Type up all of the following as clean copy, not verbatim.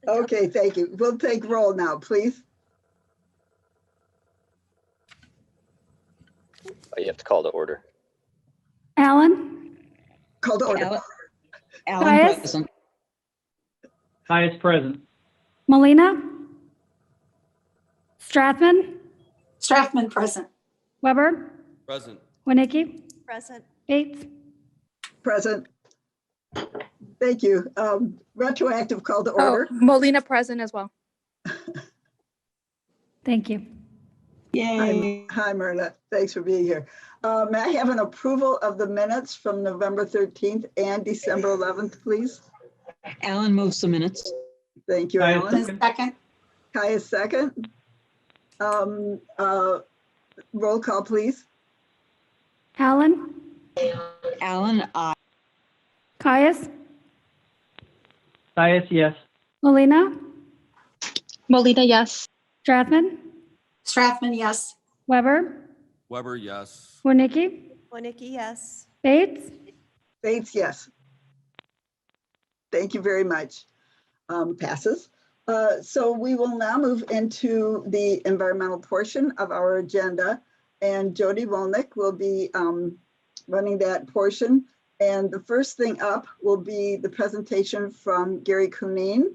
Okay, thank you. We'll take roll now, please. You have to call to order. Allen, Call to order. Allen Caius? present. Caius present. Molina, Strathman, Strathman present. Weber, Present. Winnicki, Present. Bates. Present. Thank you. Retroactive call to Oh, order. Molina present as well. Thank you. Yay. Hi, Myrna. Thanks for being here. May I have an approval of the minutes from November 13th and December 11th, please? Allen moves the minutes. Thank you, Caius Alan. second. Second. Kaya, second. Roll call, please. Allen, Allen, aye. Caius, Caius, yes. Molina, Molina, yes. Strathman, Strathman, yes. Weber, Weber, yes. Winnicki, Winnicki, yes. Bates. Bates, yes. Thank you very much. Passes. So we will now move into the environmental portion of our agenda, and Jody Wolnick will be running that portion. And the first thing up will be the presentation from Gary Cunene,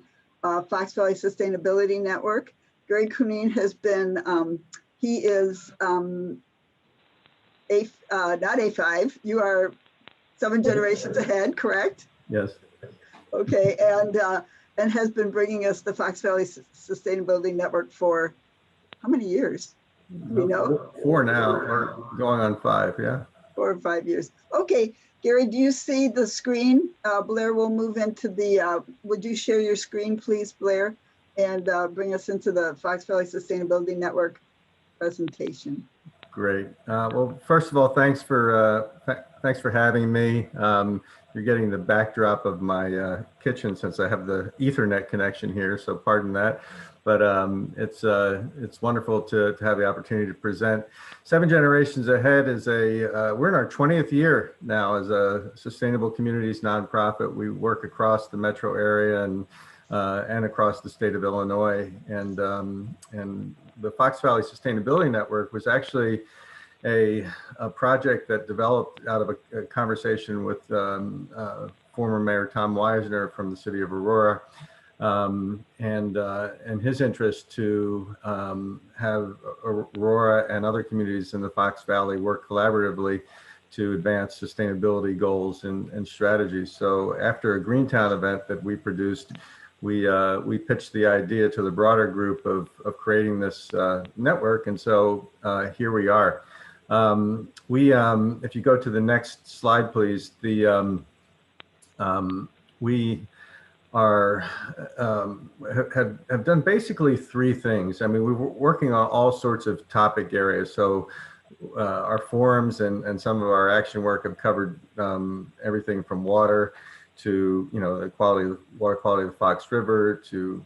Fox Valley Sustainability Network. Gary Cunene has been, he is not A5, you are 7 generations ahead, correct? Yes. Okay, and has been bringing us the Fox Valley Sustainability Network for how many years? We know 4 now, or going on 5, yeah. 4 or 5 years. Okay, Gary, do you see the screen? Blair will move into the, would you share your screen, please, Blair, and bring us into the Fox Valley Sustainability Network presentation. Great. Well, first of all, thanks for having me. You're getting the backdrop of my kitchen since I have the Ethernet connection here, so pardon that. But it's wonderful to have the opportunity to present. 7 Generations Ahead is we're in our 20th year now as a sustainable communities nonprofit. We work across the metro area and across the state of Illinois. And the Fox Valley Sustainability Network was actually a project that developed out of a conversation with former Mayor Tom Weisner from the city of Aurora, and his interest to have Aurora and other communities in the Fox Valley work collaboratively to advance sustainability goals and strategies. So after a Greentown event that we produced, we pitched the idea to the broader group of creating this network, and so here we are. If you go to the next slide, please, we have done basically 3 things. I mean, we're working on all sorts of topic areas. So our forums and some of our action work have covered everything from water to, the water quality of the Fox River, to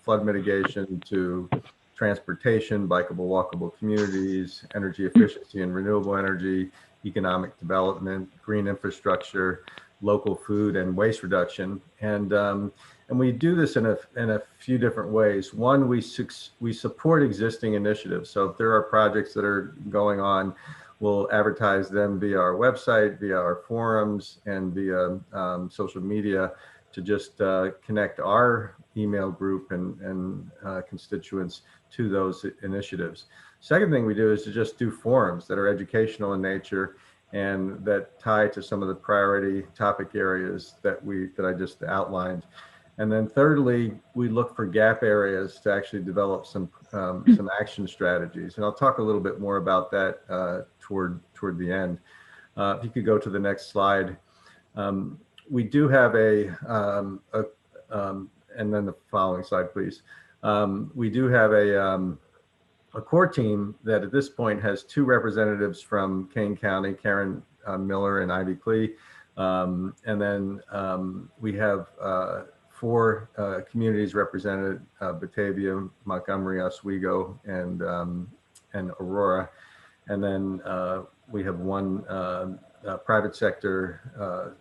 flood mitigation, to transportation, bikeable, walkable communities, energy efficiency and renewable energy, economic development, green infrastructure, local food and waste reduction. And we do this in a few different ways. One, we support existing initiatives. So if there are projects that are going on, we'll advertise them via our website, via our forums, and via social media to just connect our email group and constituents to those initiatives. Second thing we do is to just do forums that are educational in nature and that tie to some of the priority topic areas that I just outlined. And then thirdly, we look for gap areas to actually develop some action strategies. And I'll talk a little bit more about that toward the end. If you could go to the next slide. We do have and then the following slide, please. We do have a core team that at this point has 2 representatives from Kane County, Karen Miller and Ivy Klee. And then we have 4 communities represented, Batavia, Montgomery, Oswego, and Aurora. And then we have 1 private sector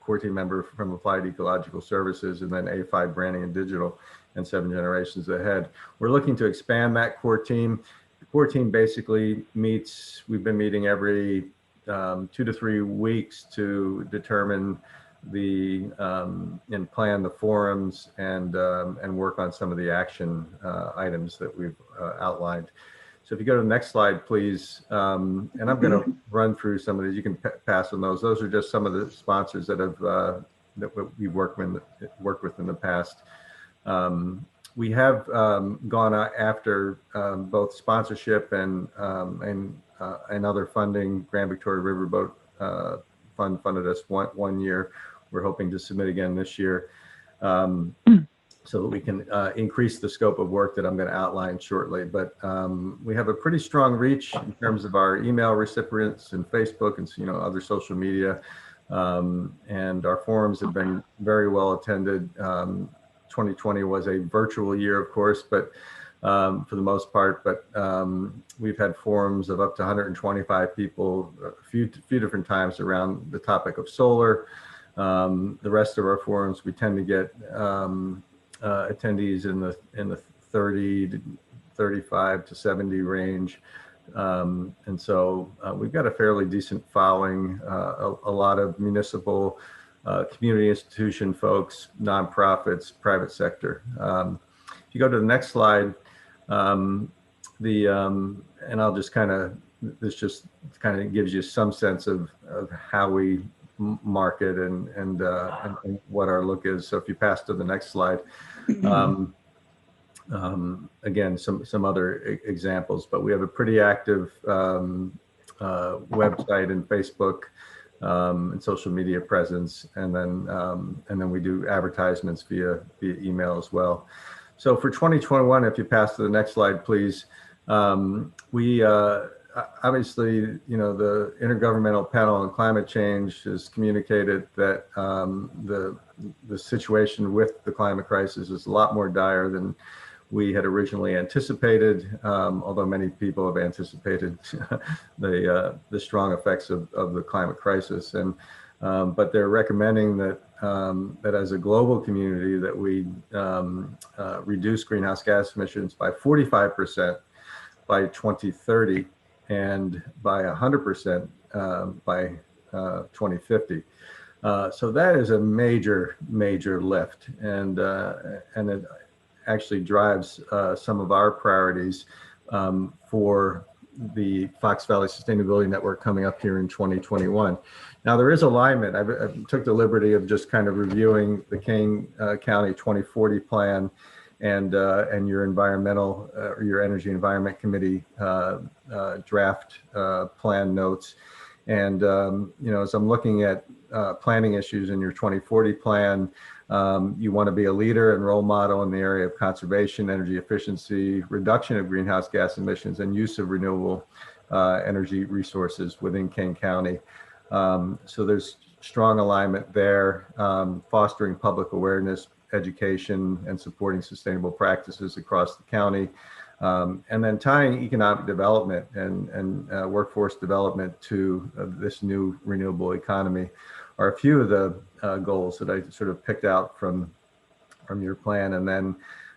core team member from Applied Ecological Services, and then A5 Branding and Digital, and 7 Generations Ahead. We're looking to expand that core team. The core team basically meets, we've been meeting every 2 to 3 weeks to determine the and plan the forums and work on some of the action items that we've outlined. So if you go to the next slide, please, and I'm going to run through some of these. You can pass on those. Those are just some of the sponsors that have that we've worked with in the past. We have gone after both sponsorship and other funding. Grand Victoria Riverboat Fund funded us one year. We're hoping to submit again this year, so that we can increase the scope of work that I'm going to outline shortly. But we have a pretty strong reach in terms of our email recipients and Facebook and other social media, and our forums have been very well attended. 2020 was a virtual year, of course, but for the most part. But we've had forums of up to 125 people, a few different times around the topic of solar. The rest of our forums, we tend to get attendees in the 30 to 35 to 70 range, and so we've got a fairly decent following. A lot of municipal, community institution folks, nonprofits, private sector. If you go to the next slide, and I'll just this just kind of gives you some sense of how we market and what our look is. So if you pass to the next slide, again, some other examples, but we have a pretty active website and Facebook and social media presence, and then we do advertisements via email as well. So for 2021, if you pass to the next slide, please, we obviously, the Intergovernmental Panel on Climate Change has communicated that the situation with the climate crisis is a lot more dire than we had originally anticipated, although many people have anticipated the strong effects of the climate crisis. And but they're recommending that that as a global community that we reduce greenhouse gas emissions by 45% by 2030 and by 100% by 2050. So that is a major lift, and it actually drives some of our priorities for the Fox Valley Sustainability Network coming up here in 2021. Now there is alignment. I took the liberty of just kind of reviewing the Kane County 2040 plan and your environmental or your Energy Environment Committee draft plan notes. And as I'm looking at planning issues in your 2040 plan, you want to be a leader and role model in the area of conservation, energy efficiency, reduction of greenhouse gas emissions, and use of renewable energy resources within Kane County. So there's strong alignment there, fostering public awareness, education, and supporting sustainable practices across the county. And then tying economic development and workforce development to this new renewable economy are a few of the goals that I sort of picked out from your plan. And then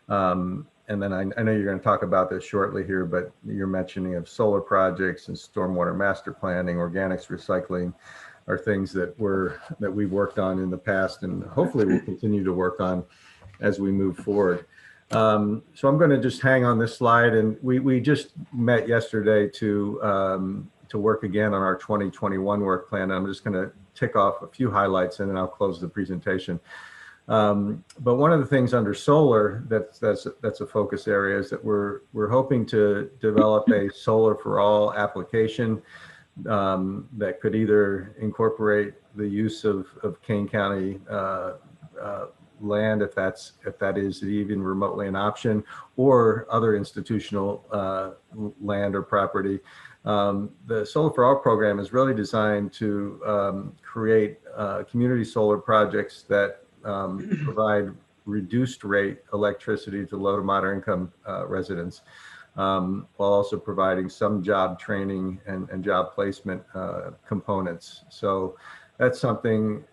I know you're going to talk about this shortly here, but your mentioning of solar projects and stormwater master planning, organics recycling are things that we've worked on in the past, and hopefully we'll continue to work on as we move forward. So I'm going to just hang on this slide, and we just met yesterday to work again on our 2021 work plan. I'm just going to tick off a few highlights and then I'll close the presentation. But one of the things under solar that's a focus area is that we're hoping to develop a solar for all application that could either incorporate the use of Kane County land, if that is even remotely an option, or other institutional land or property. The Solar for All program is really designed to create community solar projects that provide reduced rate electricity to low to moderate income residents, while also providing some job training and job placement components. So that's something,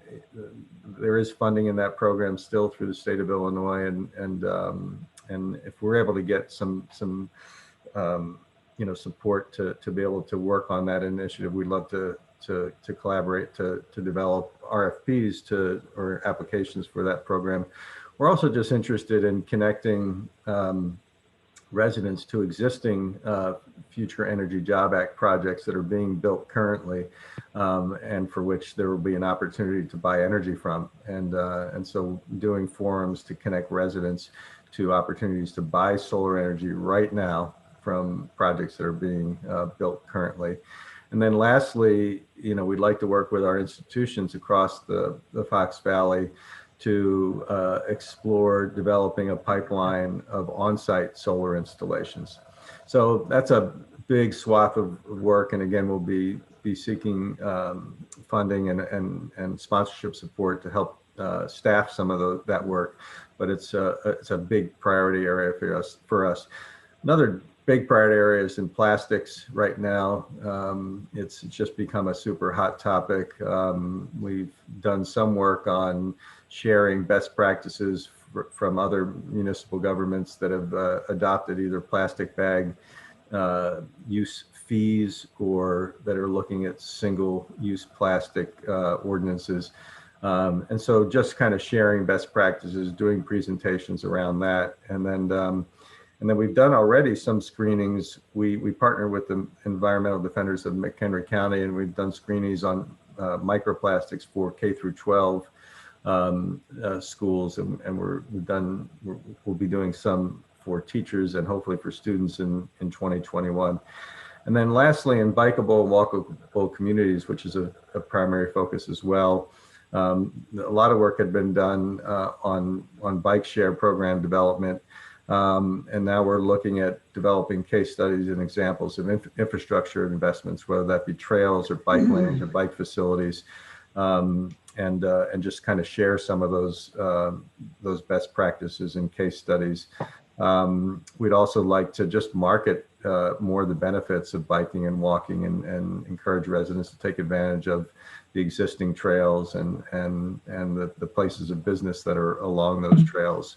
there is funding in that program still through the state of Illinois. And if we're able to get some support to be able to work on that initiative, we'd love to collaborate to develop RFPs or applications for that program. We're also just interested in connecting residents to existing Future Energy Job Act projects that are being built currently, and for which there will be an opportunity to buy energy from. And so doing forums to connect residents to opportunities to buy solar energy right now from projects that are being built currently. And then lastly, we'd like to work with our institutions across the Fox Valley to explore developing a pipeline of on-site solar installations. So that's a big swath of work. And again, we'll be seeking funding and sponsorship support to help staff some of that work. But it's a big priority area for us. Another big priority area is in plastics right now. It's just become a super hot topic. We've done some work on sharing best practices from other municipal governments that have adopted either plastic bag use fees or that are looking at single-use plastic ordinances. And so just kind of sharing best practices, doing presentations around that. And then we've done already some screenings. We partner with the Environmental Defenders of McHenry County, and we've done screenings on microplastics for K through 12 schools, and we'll be doing some for teachers and hopefully for students in 2021. And then lastly, in bikeable and walkable communities, which is a primary focus as well. A lot of work had been done on bike share program development. And now we're looking at developing case studies and examples of infrastructure investments, whether that be trails or bike lanes or bike facilities, and just kind of share some of those best practices and case studies. We'd also like to just market more of the benefits of biking and walking, and encourage residents to take advantage of the existing trails and the places of business that are along those trails.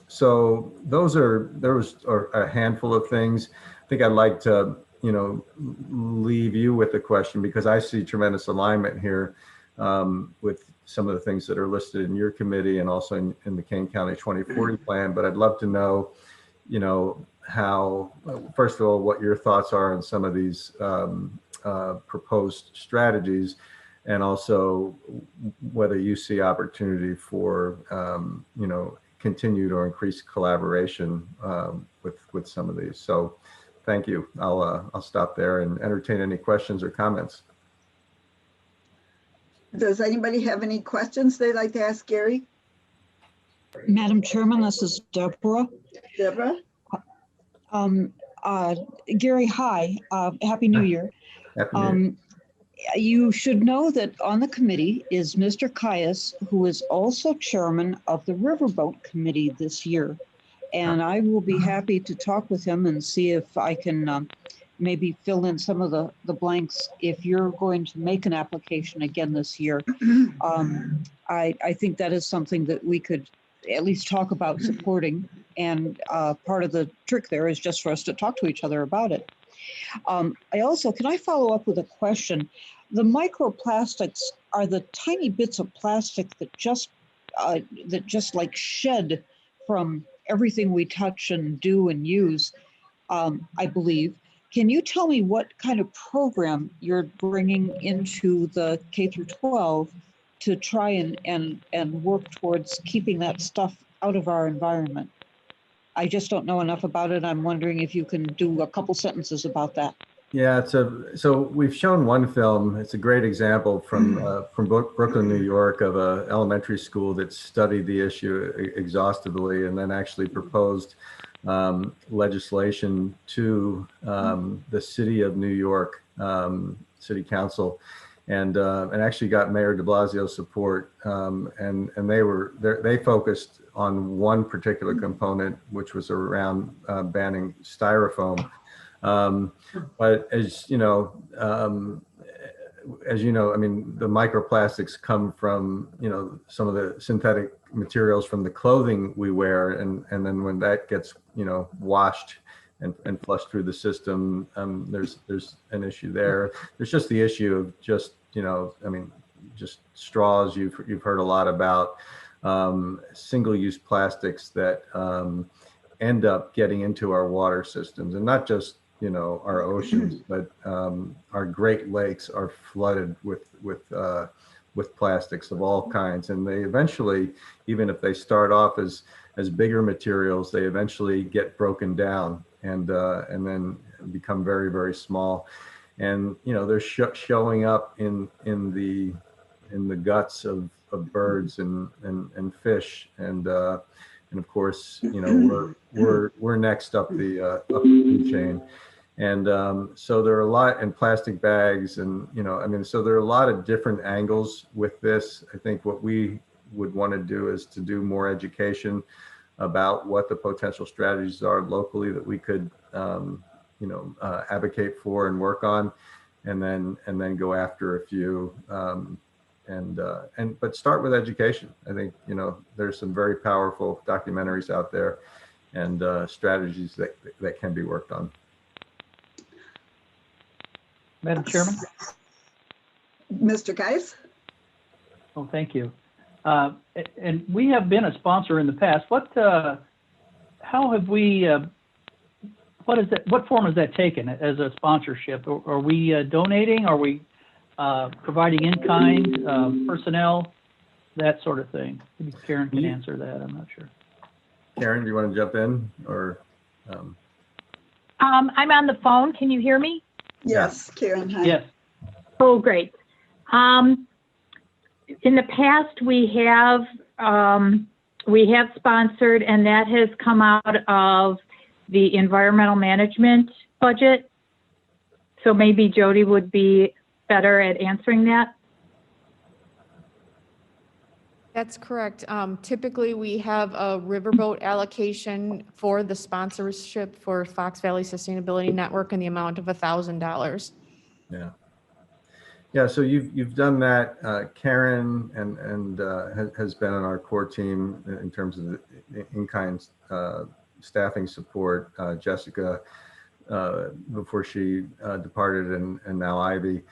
So those are a handful of things. I think I'd like to, leave you with a question, because I see tremendous alignment here with some of the things that are listed in your committee and also in the Kane County 2040 plan. But I'd love to know, how, first of all, what your thoughts are on some of these proposed strategies, and also whether you see opportunity for, continued or increased collaboration with some of these. So thank you. I'll stop there and entertain any questions or comments. Does anybody have any questions they'd like to ask Gary? Madam Chairman, this is Deborah. Deborah? Gary, hi. Happy New Year. Happy New Year. You should know that on the committee is Mr. Caius, who is also chairman of the Riverboat Committee this year. And I will be happy to talk with him and see if I can maybe fill in some of the blanks if you're going to make an application again this year. I think that is something that we could at least talk about supporting. And part of the trick there is just for us to talk to each other about it. Can I follow up with a question? The microplastics are the tiny bits of plastic that just like shed from everything we touch and do and use, I believe. Can you tell me what kind of program you're bringing into the K through 12 to try and work towards keeping that stuff out of our environment? I just don't know enough about it. I'm wondering if you can do a couple sentences about that. Yeah, so we've shown one film. It's a great example from Brooklyn, New York, of an elementary school that studied the issue exhaustively and then actually proposed legislation to the City of New York City Council, and actually got Mayor de Blasio's support. And they focused on one particular component, which was around banning styrofoam. But as you know, as you know, I mean, the microplastics come from, some of the synthetic materials from the clothing we wear. And then when that gets, washed and flushed through the system, there's an issue there. There's just the issue of just, just straws. You've heard a lot about single-use plastics that end up getting into our water systems, and not just our oceans, but our Great Lakes are flooded with plastics of all kinds, and they eventually, even if they start off as bigger materials, they eventually get broken down and then become very, very small. And they're showing up in the guts of birds and fish, and of course we're next up the food chain. And so there are a lot in plastic bags, and so there are a lot of different angles with this. I think what we would want to do is to do more education about what the potential strategies are locally that we could advocate for and work on, and then go after a few, but start with education. I think there's some very powerful documentaries out there and strategies that can be worked on. Madam Chairman? Mr. Geis? Oh, thank you. And we have been a sponsor in the past. How have we, what form has that taken as a sponsorship? Are we donating? Are we providing in-kind, personnel, that sort of thing? Maybe Karen can answer that. I'm not sure. Karen, do you want to jump in, or? I'm on the phone. Can you hear me? Yes, Karen. Hi. Yes. Oh, great. In the past, we have sponsored, and that has come out of the environmental management budget. So maybe Jody would be better at answering that. That's correct. Typically, we have a riverboat allocation for the sponsorship for Fox Valley Sustainability Network in the amount of $1,000. Yeah. Yeah, so you've done that. Karen and has been on our core team in terms of the in-kind staffing support. Jessica, before she departed, and now Ivy.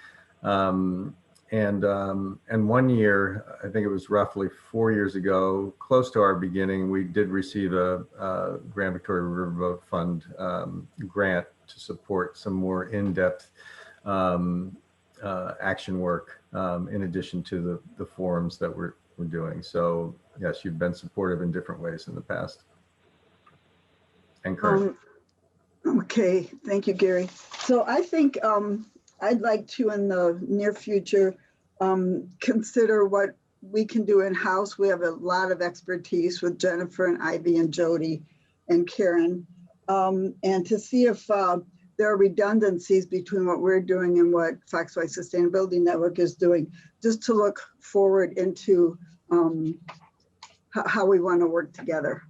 And 1 year, I think it was roughly 4 years ago, close to our beginning, we did receive a Grand Victoria Riverboat Fund grant to support some more in-depth action work in addition to the forums that we're doing. So yes, you've been supportive in different ways in the past. And current. Okay, thank you, Gary. So I think I'd like to, in the near future, consider what we can do in-house. We have a lot of expertise with Jennifer and Ivy and Jody and Karen, and to see if there are redundancies between what we're doing and what Fox Valley Sustainability Network is doing, just to look forward into how we want to work together.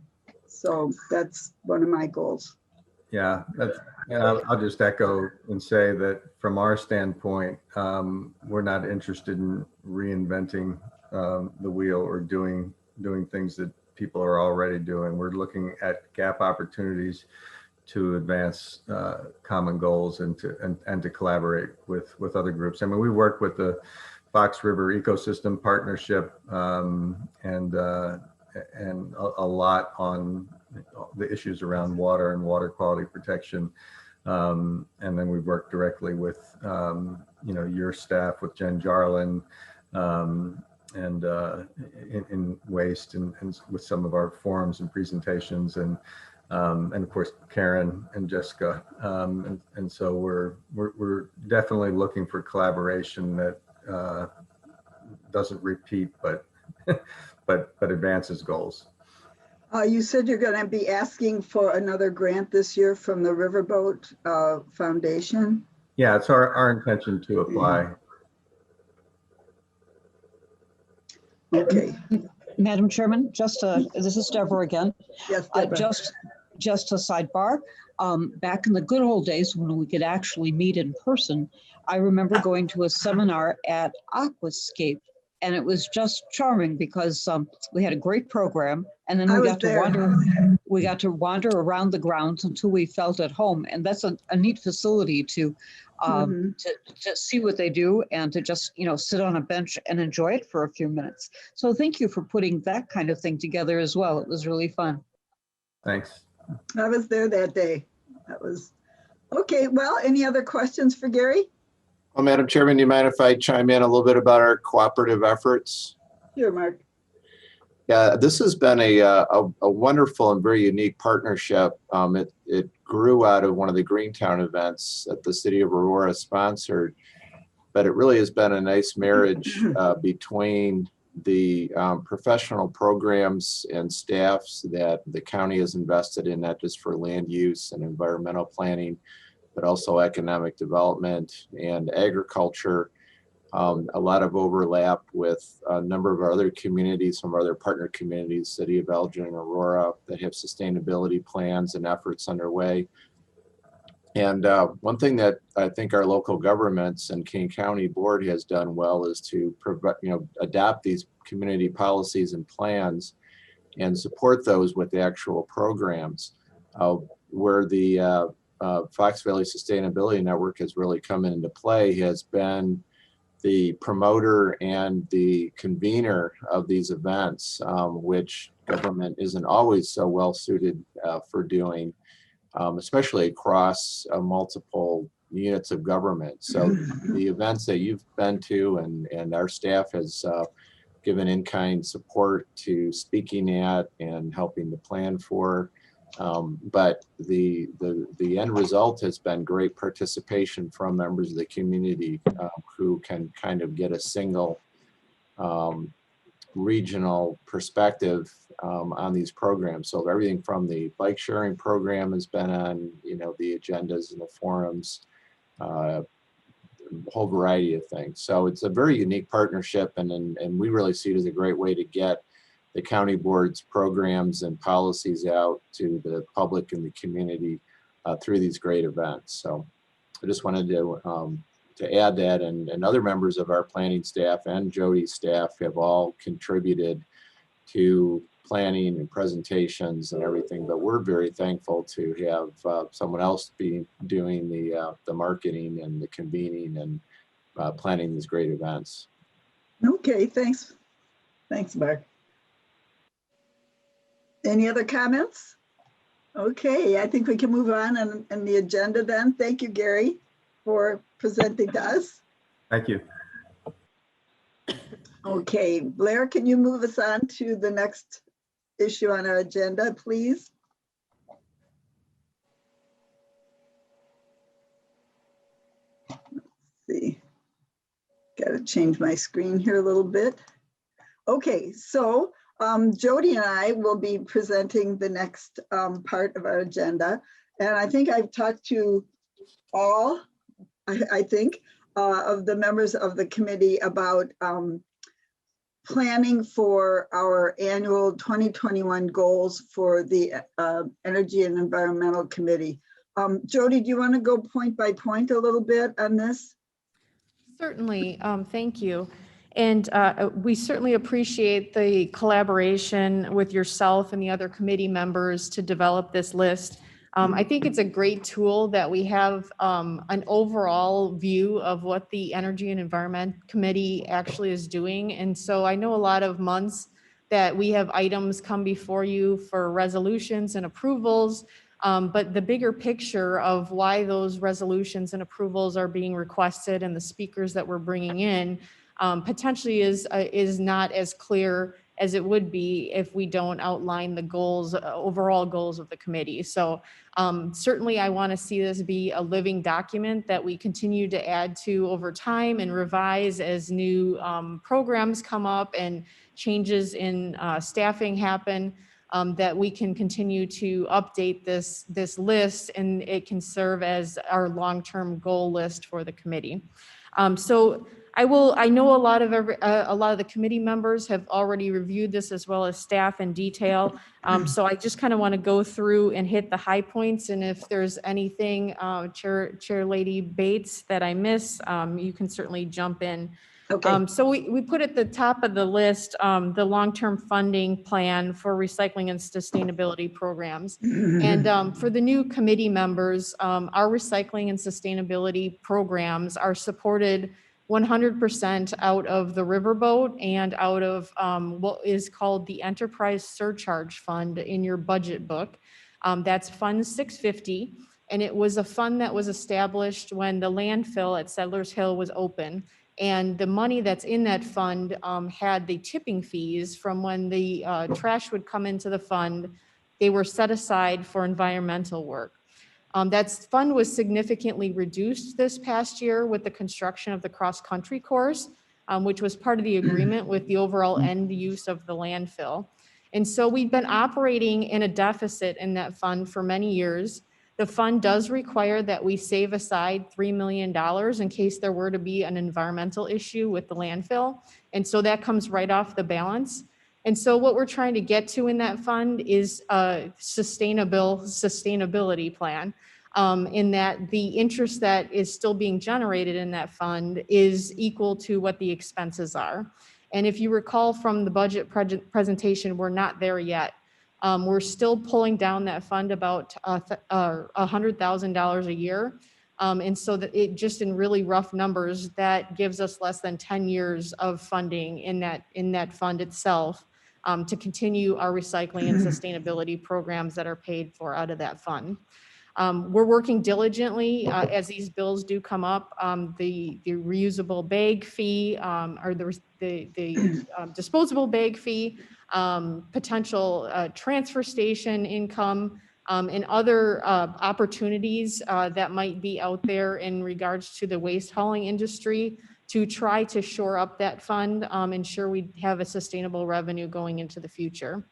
So that's one of my goals. Yeah, I'll just echo and say that from our standpoint, we're not interested in reinventing the wheel or doing things that people are already doing. We're looking at gap opportunities to advance common goals and to collaborate with other groups. I mean, we work with the Fox River Ecosystem Partnership and a lot on the issues around water and water quality protection. And then we work directly with, your staff, with Jen Jarlin, and in waste and with some of our forums and presentations, and of course Karen and Jessica. And so we're definitely looking for collaboration that doesn't repeat, but advances goals. You said you're going to be asking for another grant this year from the Riverboat Foundation. Yeah, it's our intention to apply. Okay. Madam Chairman, this is Deborah again. Yes, Deborah. Just a sidebar. Back in the good old days when we could actually meet in person, I remember going to a seminar at Aquascape, and it was just charming because we had a great program, and then I we was got to there. wander. We got to wander around the grounds until we felt at home, and that's a neat facility to see what they do and to just sit on a bench and enjoy it for a few minutes. So thank you for putting that kind of thing together as well. It was really fun. Thanks. I was there that day. That was, okay, well, any other questions for Gary? Well, Madam Chairman, do you mind if I chime in a little bit about our cooperative efforts? Sure, Mark. Yeah, this has been a wonderful and very unique partnership. It grew out of one of the Greentown events that the city of Aurora sponsored, but it really has been a nice marriage between the professional programs and staffs that the county has invested in, not just for land use and environmental planning, but also economic development and agriculture. A lot of overlap with a number of our other communities, some of our other partner communities, City of Elgin and Aurora, that have sustainability plans and efforts underway. And one thing that I think our local governments and Kane County Board has done well is to provide, adopt these community policies and plans and support those with the actual programs. Where the Fox Valley Sustainability Network has really come into play has been the promoter and the convener of these events, which government isn't always so well suited for doing, especially across multiple units of government. So the events that you've been to and our staff has given in-kind support to speaking at and helping to plan for. But the end result has been great participation from members of the community who can kind of get a single regional perspective on these programs. So everything from the bike sharing program has been on, the agendas and the forums, a whole variety of things. So it's a very unique partnership, and we really see it as a great way to get the county board's programs and policies out to the public and the community through these great events. So I just wanted to add that, and other members of our planning staff and Jody's staff have all contributed to planning and presentations and everything, but we're very thankful to have someone else be doing the marketing and the convening and planning these great events. Okay, thanks. Thanks, Mark. Any other comments? Okay, I think we can move on and the agenda then. Thank you, Gary, for presenting to us. Thank you. Okay, Blair, can you move us on to the next issue on our agenda, please? Let's see. Got to change my screen here a little bit. Okay, so Jody and I will be presenting the next part of our agenda. And I think I've talked to all, I think, of the members of the committee about planning for our annual 2021 goals for the Energy and Environmental Committee. Jody, do you want to go point by point a little bit on this? Certainly, thank you. And we certainly appreciate the collaboration with yourself and the other committee members to develop this list. I think it's a great tool that we have an overall view of what the Energy and Environment Committee actually is doing. And so I know a lot of months that we have items come before you for resolutions and approvals, but the bigger picture of why those resolutions and approvals are being requested and the speakers that we're bringing in potentially is not as clear as it would be if we don't outline the goals, overall goals of the committee. So certainly I want to see this be a living document that we continue to add to over time and revise as new programs come up and changes in staffing happen, that we can continue to update this list and it can serve as our long-term goal list for the committee. So I know a lot of the committee members have already reviewed this as well as staff in detail. So I just kind of want to go through and hit the high points. And if there's anything, Chair Lady Bates, that I miss, you can certainly jump in. Okay. So we put at the top of the list the long-term funding plan for recycling and sustainability programs. And for the new committee members, our recycling and sustainability programs are supported 100% out of the riverboat and out of what is called the Enterprise Surcharge Fund in your budget book. That's Fund 650. And it was a fund that was established when the landfill at Settlers Hill was open. And the money that's in that fund had the tipping fees from when the trash would come into the fund. They were set aside for environmental work. That fund was significantly reduced this past year with the construction of the cross-country course, which was part of the agreement with the overall end use of the landfill. And so we've been operating in a deficit in that fund for many years. The fund does require that we save aside $3 million in case there were to be an environmental issue with the landfill. And so that comes right off the balance. And so what we're trying to get to in that fund is a sustainability plan, in that the interest that is still being generated in that fund is equal to what the expenses are. And if you recall from the budget presentation, we're not there yet. We're still pulling down that fund about $100,000 a year. And so that it just in really rough numbers, that gives us less than 10 years of funding in that fund itself, to continue our recycling and sustainability programs that are paid for out of that fund. We're working diligently as these bills do come up. The reusable bag fee, or the disposable bag fee, potential transfer station income, and other opportunities that might be out there in regards to the waste hauling industry, to try to shore up that fund, ensure we have a sustainable revenue going into the future.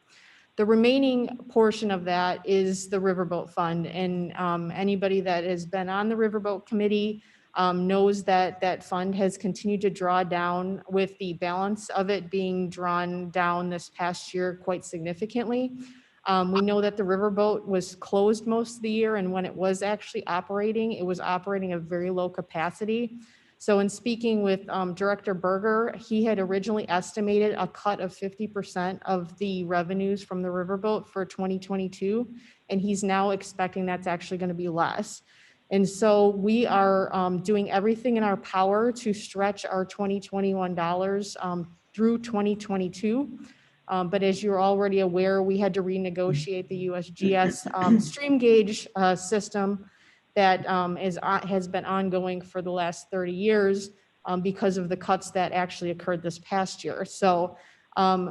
The remaining portion of that is the Riverboat Fund, and anybody that has been on the Riverboat Committee knows that that fund has continued to draw down, with the balance of it being drawn down this past year quite significantly. We know that the Riverboat was closed most of the year, and when it was actually operating, it was operating at very low capacity. So in speaking with Director Berger, he had originally estimated a cut of 50% of the revenues from the Riverboat for 2022, and he's now expecting that's actually going to be less. And so we are doing everything in our power to stretch our 2021 dollars through 2022. But as you're already aware, we had to renegotiate the USGS stream gauge system that has been ongoing for the last 30 years because of the cuts that actually occurred this past year. So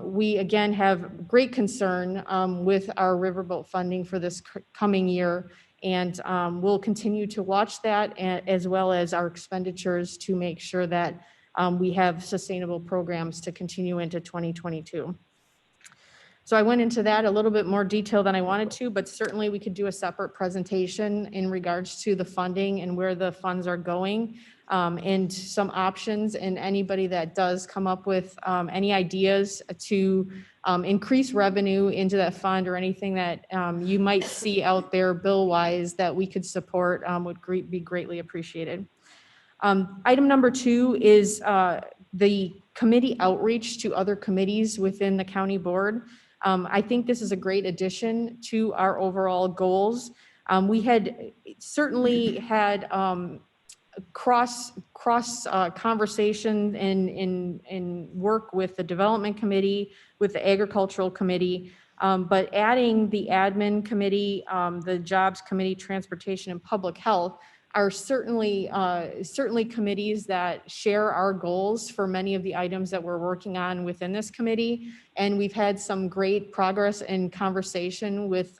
we again have great concern with our Riverboat funding for this coming year, and we'll continue to watch that, as well as our expenditures, to make sure that we have sustainable programs to continue into 2022. So I went into that a little bit more detail than I wanted to, but certainly we could do a separate presentation in regards to the funding and where the funds are going, and some options, and anybody that does come up with any ideas to increase revenue into that fund, or anything that you might see out there bill-wise that we could support, would be greatly appreciated. Item number 2 is the committee outreach to other committees within the county board. I think this is a great addition to our overall goals. We had certainly had cross conversation and work with the development committee, with the agricultural committee, but adding the admin committee, the jobs committee, transportation, and public health are certainly committees that share our goals for many of the items that we're working on within this committee. And we've had some great progress and conversation with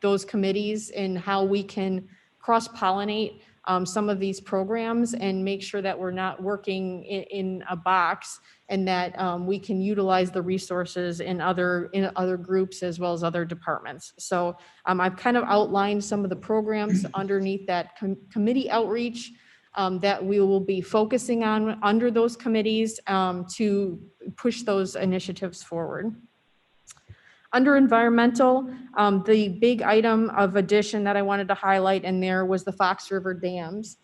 those committees in how we can cross-pollinate some of these programs and make sure that we're not working in a box, and that we can utilize the resources in other groups as well as other departments. So I've kind of outlined some of the programs underneath that committee outreach. that we will be focusing on under those committees to push those initiatives forward. Under environmental, the big item of addition that I wanted to highlight in there was the Fox River dams.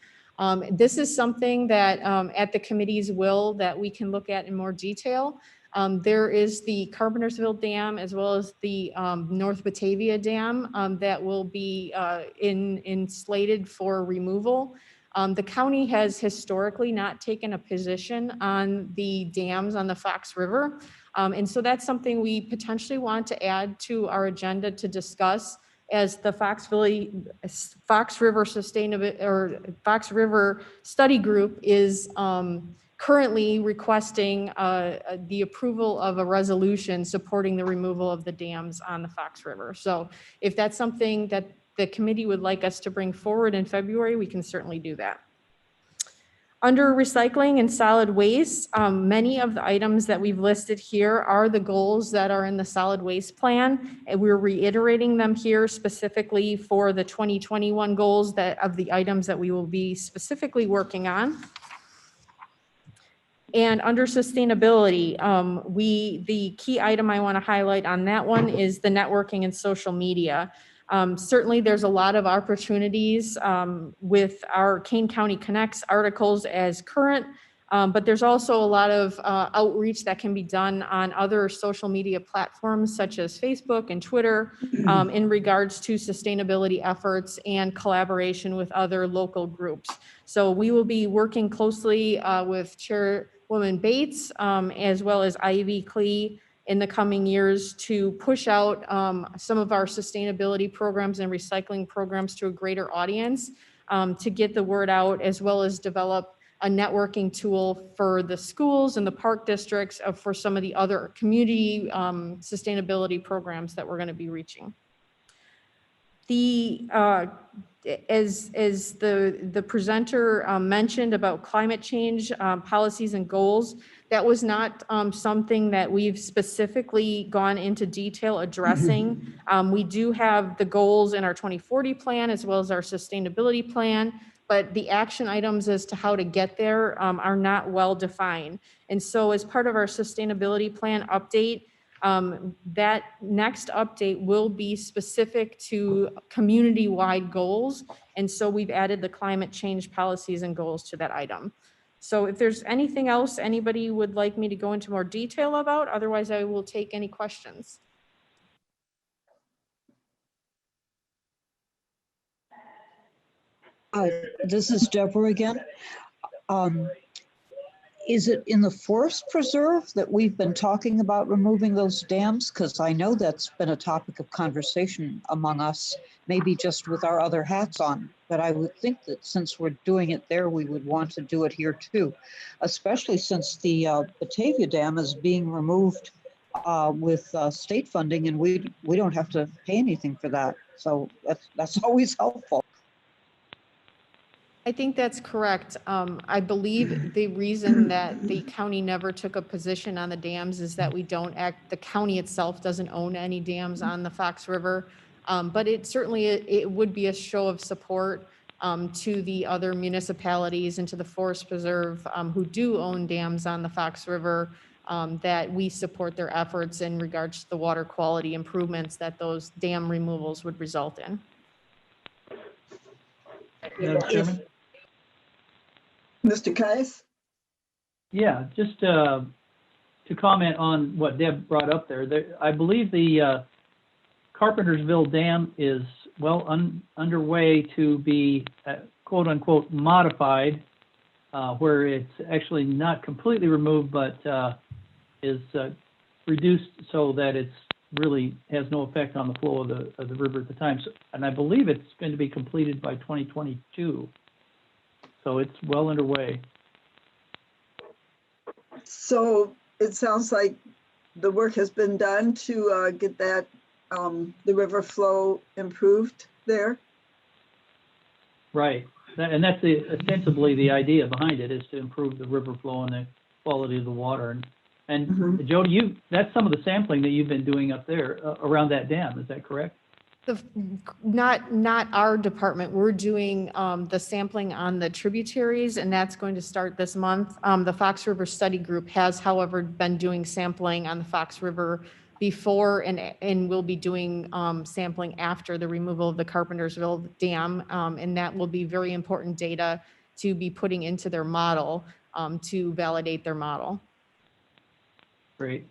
This is something that at the committee's will that we can look at in more detail. There is the Carpentersville Dam as well as the North Batavia Dam that will be slated for removal. The county has historically not taken a position on the dams on the Fox River. And so that's something we potentially want to add to our agenda to discuss as the Fox River Sustainability or Fox River Study Group is currently requesting the approval of a resolution supporting the removal of the dams on the Fox River. So if that's something that the committee would like us to bring forward in February, we can certainly do that. Under recycling and solid waste, many of the items that we've listed here are the goals that are in the solid waste plan. And we're reiterating them here specifically for the 2021 goals of the items that we will be specifically working on. And under sustainability, the key item I want to highlight on that one is the networking and social media. Certainly there's a lot of opportunities with our Kane County Connects articles as current, but there's also a lot of outreach that can be done on other social media platforms such as Facebook and Twitter in regards to sustainability efforts and collaboration with other local groups. So we will be working closely with Chairwoman Bates as well as Ivy Klee in the coming years to push out some of our sustainability programs and recycling programs to a greater audience to get the word out, as well as develop a networking tool for the schools and the park districts for some of the other community sustainability programs that we're going to be reaching. As the presenter mentioned about climate change policies and goals, that was not something that we've specifically gone into detail addressing. We do have the goals in our 2040 plan as well as our sustainability plan, but the action items as to how to get there are not well defined. And so as part of our sustainability plan update, that next update will be specific to community-wide goals. And so we've added the climate change policies and goals to that item. So if there's anything else anybody would like me to go into more detail about, otherwise I will take any questions. This is Deborah again. Is it in the forest preserve that we've been talking about removing those dams? Because I know that's been a topic of conversation among us, maybe just with our other hats on. But I would think that since we're doing it there, we would want to do it here too, especially since the Batavia Dam is being removed with state funding, and we don't have to pay anything for that. So that's always helpful. I think that's correct. I believe the reason that the county never took a position on the dams is that the county itself doesn't own any dams on the Fox River. But it would be a show of support to the other municipalities and to the Forest Preserve who do own dams on the Fox River, that we support their efforts in regards to the water quality improvements that those dam removals would result in. Madam Chairman? Mr. Kais? Yeah, just to comment on what Deb brought up there, I believe the Carpentersville Dam is well underway to be quote unquote modified, where it's actually not completely removed, but is reduced so that it's really has no effect on the flow of the river at the time. So, and I believe it's going to be completed by 2022. So it's well underway. So it sounds like the work has been done to get that the river flow improved there. Right, and that's ostensibly the idea behind it, is to improve the river flow and the quality of the water. And Jody, that's some of the sampling that you've been doing up there around that dam. Is that correct? Not our department. We're doing the sampling on the tributaries, and that's going to start this month. The Fox River Study Group has, however, been doing sampling on the Fox River before, and will be doing sampling after the removal of the Carpentersville Dam, and that will be very important data to be putting into their model to validate their model. Great.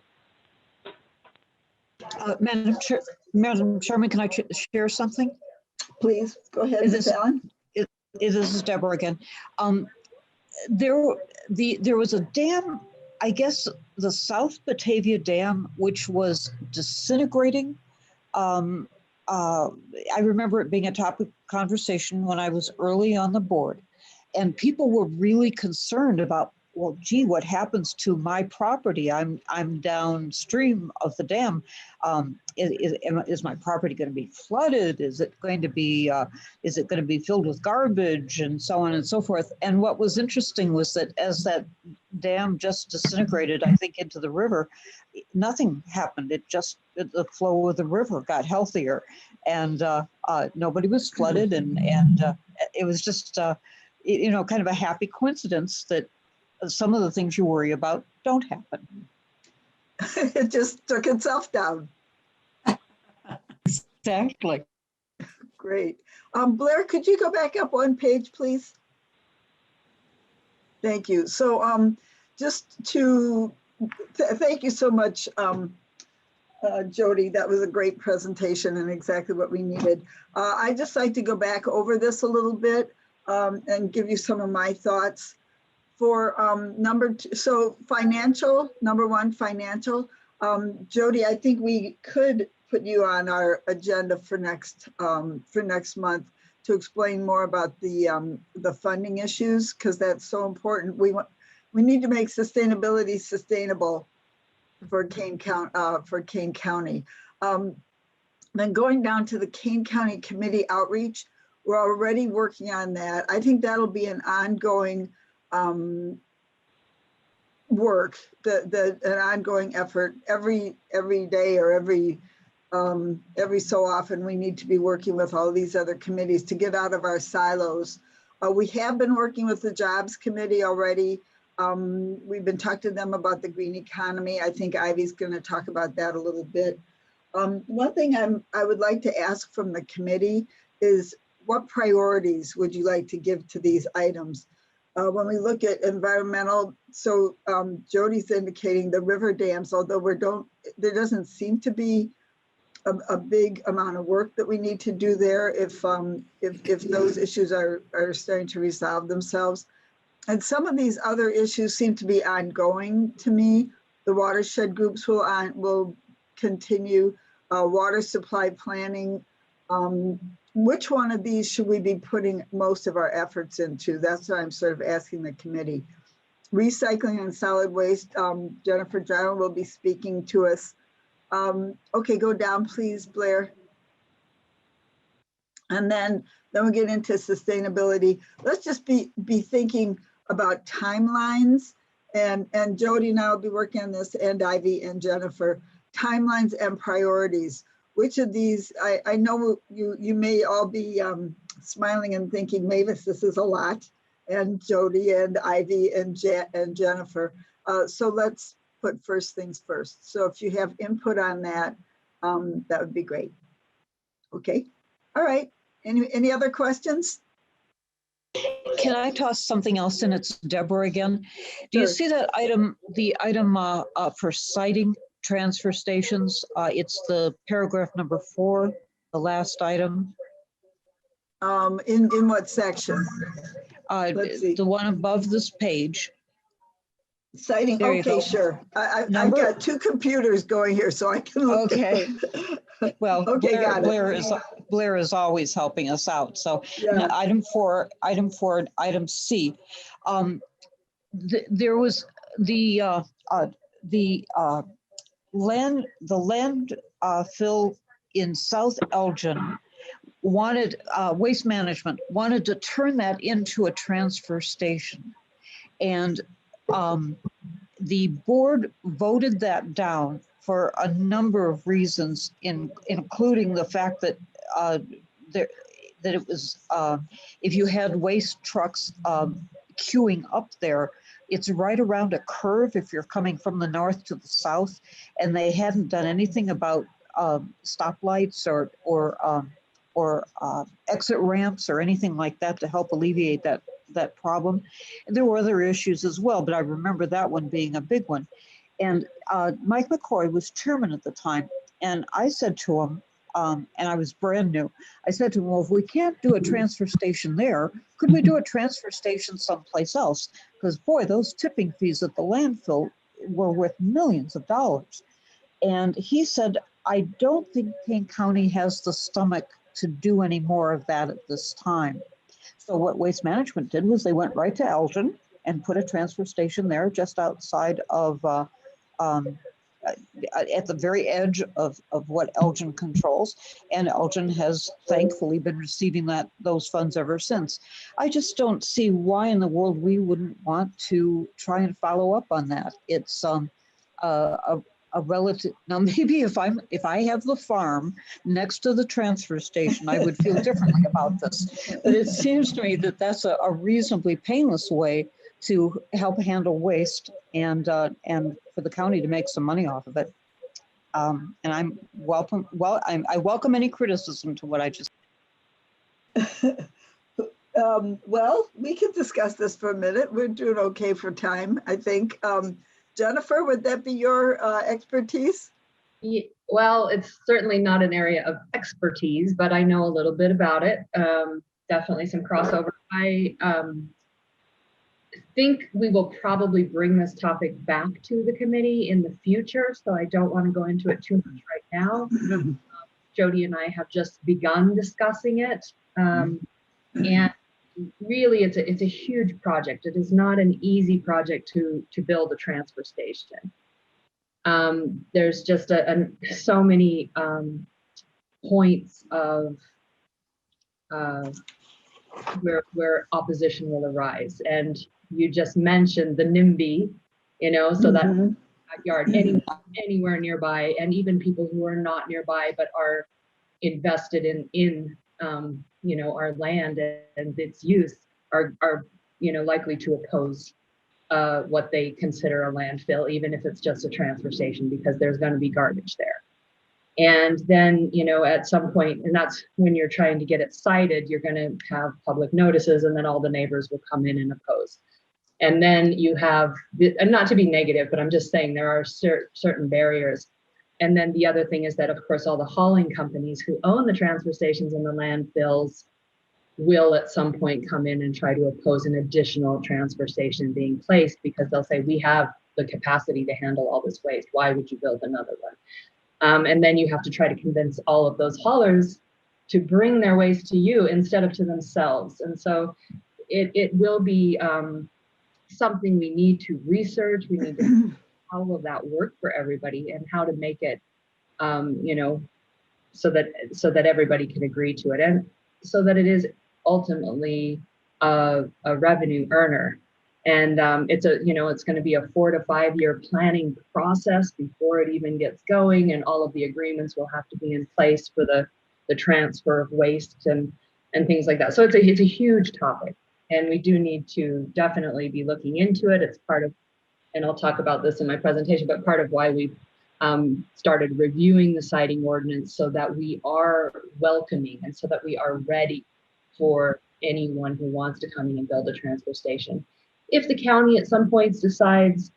Madam Chairman, can I share something? Please, go ahead, Is Ms. this- Allen. This is Deborah again. There was a dam, I guess the South Batavia Dam, which was disintegrating. I remember it being a topic of conversation when I was early on the board, and people were really concerned about, well, gee, what happens to my property? I'm downstream of the dam. Is my property going to be flooded? Is it going to be filled with garbage, and so on and so forth? And what was interesting was that as that dam just disintegrated, I think, into the river, nothing happened. The flow of the river got healthier, and nobody was flooded, and it was just kind of a happy coincidence that some of the things you worry about don't happen. It just took itself down. Exactly. Great. Blair, could you go back up one page, please? Thank you. So thank you so much, Jody. That was a great presentation and exactly what we needed. I'd just like to go back over this a little bit and give you some of my thoughts. For number two, so financial, number one, financial. Jody, I think we could put you on our agenda for next month to explain more about the funding issues, because that's so important. We need to make sustainability sustainable for Kane County. Then going down to the Kane County Committee outreach, we're already working on that. I think that'll be an ongoing work, an ongoing effort every day or every so often. We need to be working with all these other committees to get out of our silos. We have been working with the Jobs Committee already. We've been talking to them about the green economy. I think Ivy's going to talk about that a little bit. One thing I would like to ask from the committee is, what priorities would you like to give to these items? When we look at environmental, so Jody's indicating the river dams, although there doesn't seem to be a big amount of work that we need to do there if those issues are starting to resolve themselves. And some of these other issues seem to be ongoing to me. The watershed groups will continue, water supply planning. Which one of these should we be putting most of our efforts into? That's what I'm sort of asking the committee. Recycling and solid waste, Jennifer Drown will be speaking to us. Okay, go down, please, Blair. And then we'll get into sustainability. Let's just be thinking about timelines. And Jody and I will be working on this, and Ivy and Jennifer. Timelines and priorities. Which of these, I know you may all be smiling and thinking, Mavis, this is a lot, and Jody and Ivy and Jennifer. So let's put first things first. So if you have input on that, that would be great. Okay, all right. Any other questions? Can I toss something else in? It's Deborah again. Do you see that item, the item for citing transfer stations? It's the paragraph number 4, the last item. In what section? Let's see. The one above this page. Citing, okay, sure. I've got 2 computers going here, so I can look. Okay. Well, okay, Blair is always helping us out. So yeah. Item 4, item C. There was the landfill in South Elgin wanted, Waste Management wanted to turn that into a transfer station. And the board voted that down for a number of reasons, including the fact that there, that it was, if you had waste trucks queuing up there, it's right around a curve if you're coming from the north to the south, and they hadn't done anything about stoplights or exit ramps or anything like that to help alleviate that problem. And there were other issues as well, but I remember that one being a big one. And Mike McCoy was chairman at the time, and I said to him, and I was brand new, I said to him, well, if we can't do a transfer station there, could we do a transfer station someplace else? Because boy, those tipping fees at the landfill were worth millions of dollars. And he said, I don't think Kane County has the stomach to do any more of that at this time. So what Waste Management did was they went right to Elgin and put a transfer station there just outside of, at the very edge of what Elgin controls. And Elgin has thankfully been receiving those funds ever since. I just don't see why in the world we wouldn't want to try and follow up on that. It's a relative, now maybe if I have the farm next to the transfer station, I would feel differently about this. But it seems to me that that's a reasonably painless way to help handle waste and for the county to make some money off of it. And I welcome any criticism to what I just. Well, we can discuss this for a minute. We're doing okay for time, I think. Jennifer, would that be your expertise? Yeah, well, it's certainly not an area of expertise, but I know a little bit about it. Definitely some crossover. I think we will probably bring this topic back to the committee in the future, so I don't want to go into it too much right now. Jody and I have just begun discussing it, and really it's a huge project. It is not an easy project to build a transfer station. There's just so many points of where opposition will arise, and you just mentioned the NIMBY, so that backyard anywhere nearby, and even people who are not nearby but are invested in our land and its use are likely to oppose what they consider a landfill, even if it's just a transfer station, because there's going to be garbage there. And then, at some point, and that's when you're trying to get it cited, you're going to have public notices, and then all the neighbors will come in and oppose. And then you have, and not to be negative, but I'm just saying there are certain barriers. And then the other thing is that, of course, all the hauling companies who own the transfer stations and the landfills will at some point come in and try to oppose an additional transfer station being placed, because they'll say, we have the capacity to handle all this waste. Why would you build another one? And then you have to try to convince all of those haulers to bring their waste to you instead of to themselves. And so it will be something we need to research. We need to how will that work for everybody, and how to make it, so that everybody can agree to it, and so that it is ultimately a revenue earner. And it's going to be a 4 to 5 year planning process before it even gets going, and all of the agreements will have to be in place for the transfer of waste and things like that. So it's a huge topic, and we do need to definitely be looking into it. It's part of, and I'll talk about this in my presentation, but part of why we've started reviewing the siting ordinance, so that we are welcoming and so that we are ready for anyone who wants to come in and build a transfer station. If the county at some points decides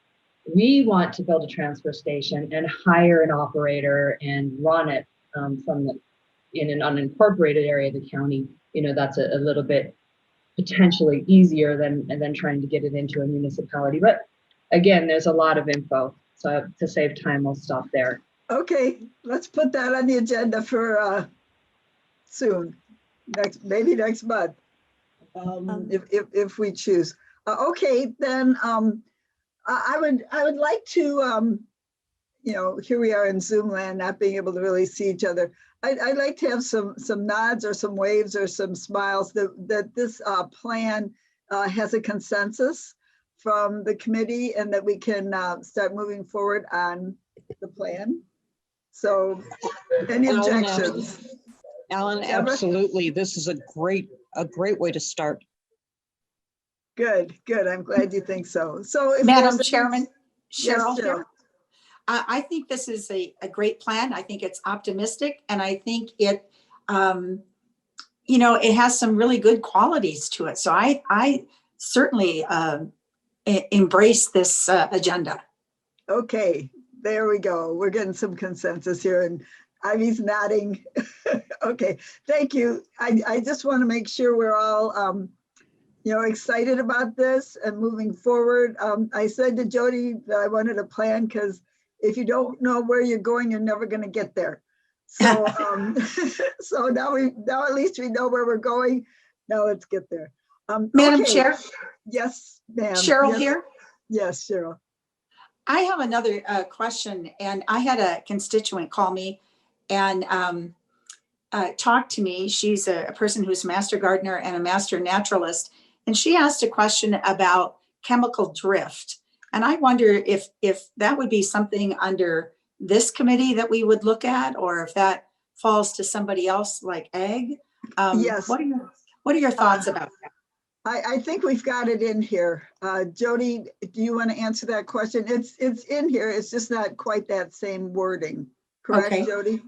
we want to build a transfer station and hire an operator and run it in an unincorporated area of the county, that's a little bit potentially easier than trying to get it into a municipality. But again, there's a lot of info. So to save time, I'll stop there. Okay, let's put that on the agenda for soon, maybe next month, if we choose. Okay, then I would like to, here we are in Zoom land, not being able to really see each other. I'd like to have some nods or some waves or some smiles that this plan has a consensus from the committee, and that we can start moving forward on the plan. So any objections? Alan, Deborah? absolutely. This is a great way to start. Good, good. I'm glad you think so. So if Madam there's- Chairman, Yes, Cheryl Cheryl. here. I think this is a great plan. I think it's optimistic, and I think it, it has some really good qualities to it. So I certainly embrace this agenda. Okay, there we go. We're getting some consensus here, and Ivy's nodding. Okay, thank you. I just want to make sure we're all, excited about this and moving forward. I said to Jody that I wanted a plan because if you don't know where you're going, you're never going to get there. So, so now at least we know where we're going. Now let's get there. Madam okay. Chair? Yes, ma'am. Cheryl Yes. here. Yes, Cheryl. I have another question, and I had a constituent call me and talk to me. She's a person who's a master gardener and a master naturalist. And she asked a question about chemical drift. And I wonder if that would be something under this committee that we would look at, or if that falls to somebody else like ag. Yes. What are your thoughts about that? I think we've got it in here. Jody, do you want to answer that question? It's in here. It's just not quite that same wording. Correct, Okay. Jody?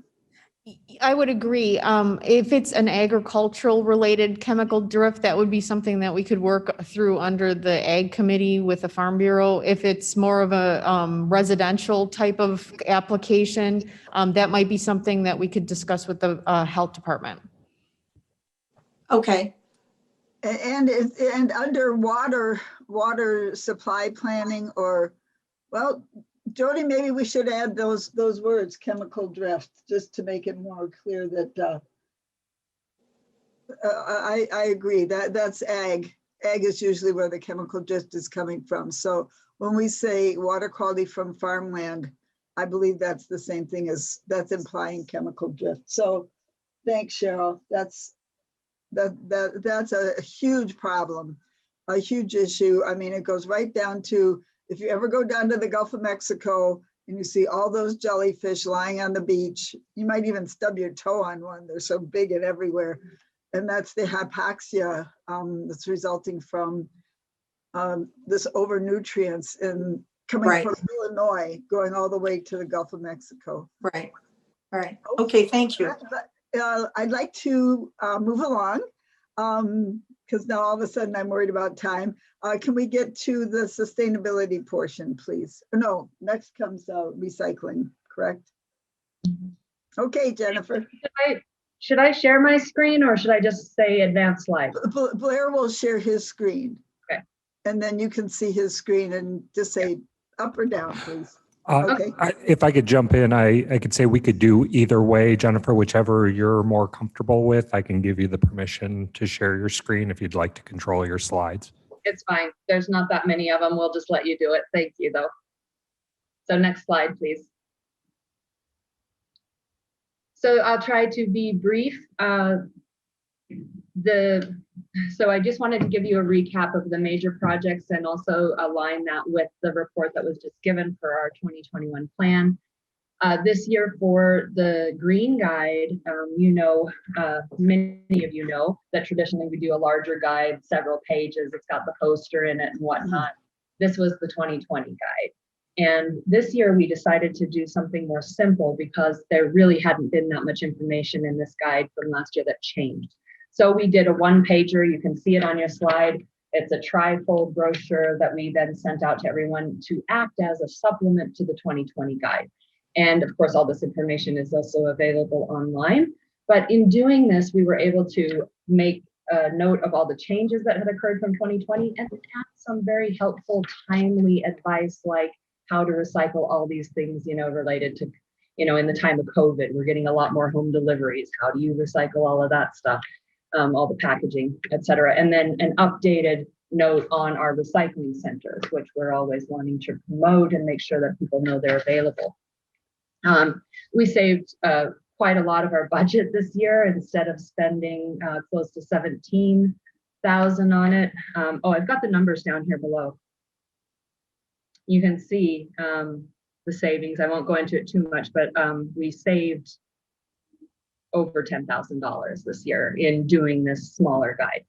I would agree. If it's an agricultural related chemical drift, that would be something that we could work through under the ag committee with the Farm Bureau. If it's more of a residential type of application, that might be something that we could discuss with the health department. Okay. And under water supply planning, or, well, Jody, maybe we should add those words, chemical drift, just to make it more clear that I agree that's ag. Ag is usually where the chemical drift is coming from. So when we say water quality from farmland, I believe that's the same thing as that's implying chemical drift. So thanks, Cheryl. That's a huge problem, a huge issue. I mean, it goes right down to, if you ever go down to the Gulf of Mexico and you see all those jellyfish lying on the beach, you might even stub your toe on one. They're so big and everywhere. And that's the hypoxia that's resulting from this overnutrients and coming from Illinois, going all the way to the Gulf of Mexico. Right. All right. Okay, thank you. I'd like to move along because now all of a sudden I'm worried about time. Can we get to the sustainability portion, please? No, next comes recycling, correct? Okay, Jennifer. Should I share my screen, or should I just say advanced slide? Blair will share his screen. Okay. And then you can see his screen and just say up or down, please. Okay. If I could jump in, I could say we could do either way, Jennifer, whichever you're more comfortable with. I can give you the permission to share your screen if you'd like to control your slides. It's fine. There's not that many of them. We'll just let you do it. Thank you, though. So next slide, please. So I'll try to be brief. So I just wanted to give you a recap of the major projects and also align that with the report that was just given for our 2021 plan. This year for the green guide, many of you know that traditionally we do a larger guide, several pages. It's got the poster in it and whatnot. This was the 2020 guide. And this year we decided to do something more simple because there really hadn't been that much information in this guide from last year that changed. So we did a one-pager. You can see it on your slide. It's a tri-fold brochure that we then sent out to everyone to act as a supplement to the 2020 guide. And of course, all this information is also available online. But in doing this, we were able to make a note of all the changes that had occurred from 2020 and add some very helpful, timely advice, like how to recycle all these things, related to, in the time of COVID, we're getting a lot more home deliveries. How do you recycle all of that stuff? All the packaging, et cetera. And then an updated note on our recycling centers, which we're always wanting to promote and make sure that people know they're available. We saved quite a lot of our budget this year. Instead of spending close to $17,000 on it. I've got the numbers down here below. You can see the savings. I won't go into it too much, but we saved over $10,000 this year in doing this smaller guide.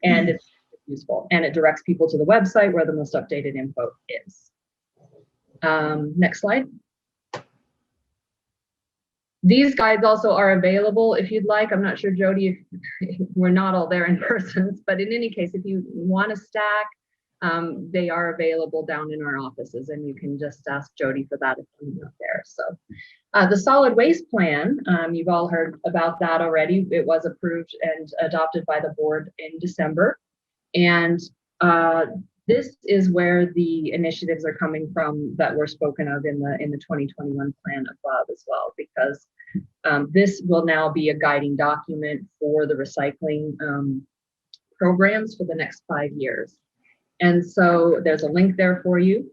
And it's useful, and it directs people to the website where the most updated info is. Next slide. These guides also are available if you'd like. I'm not sure, Jody, if we're not all there in person, but in any case, if you want to stack, they are available down in our offices, and you can just ask Jody for that if you're not there. So the solid waste plan, you've all heard about that already. It was approved and adopted by the board in December. And this is where the initiatives are coming from that were spoken of in the 2021 plan above as well, because this will now be a guiding document for the recycling programs for the next 5 years. And so there's a link there for you.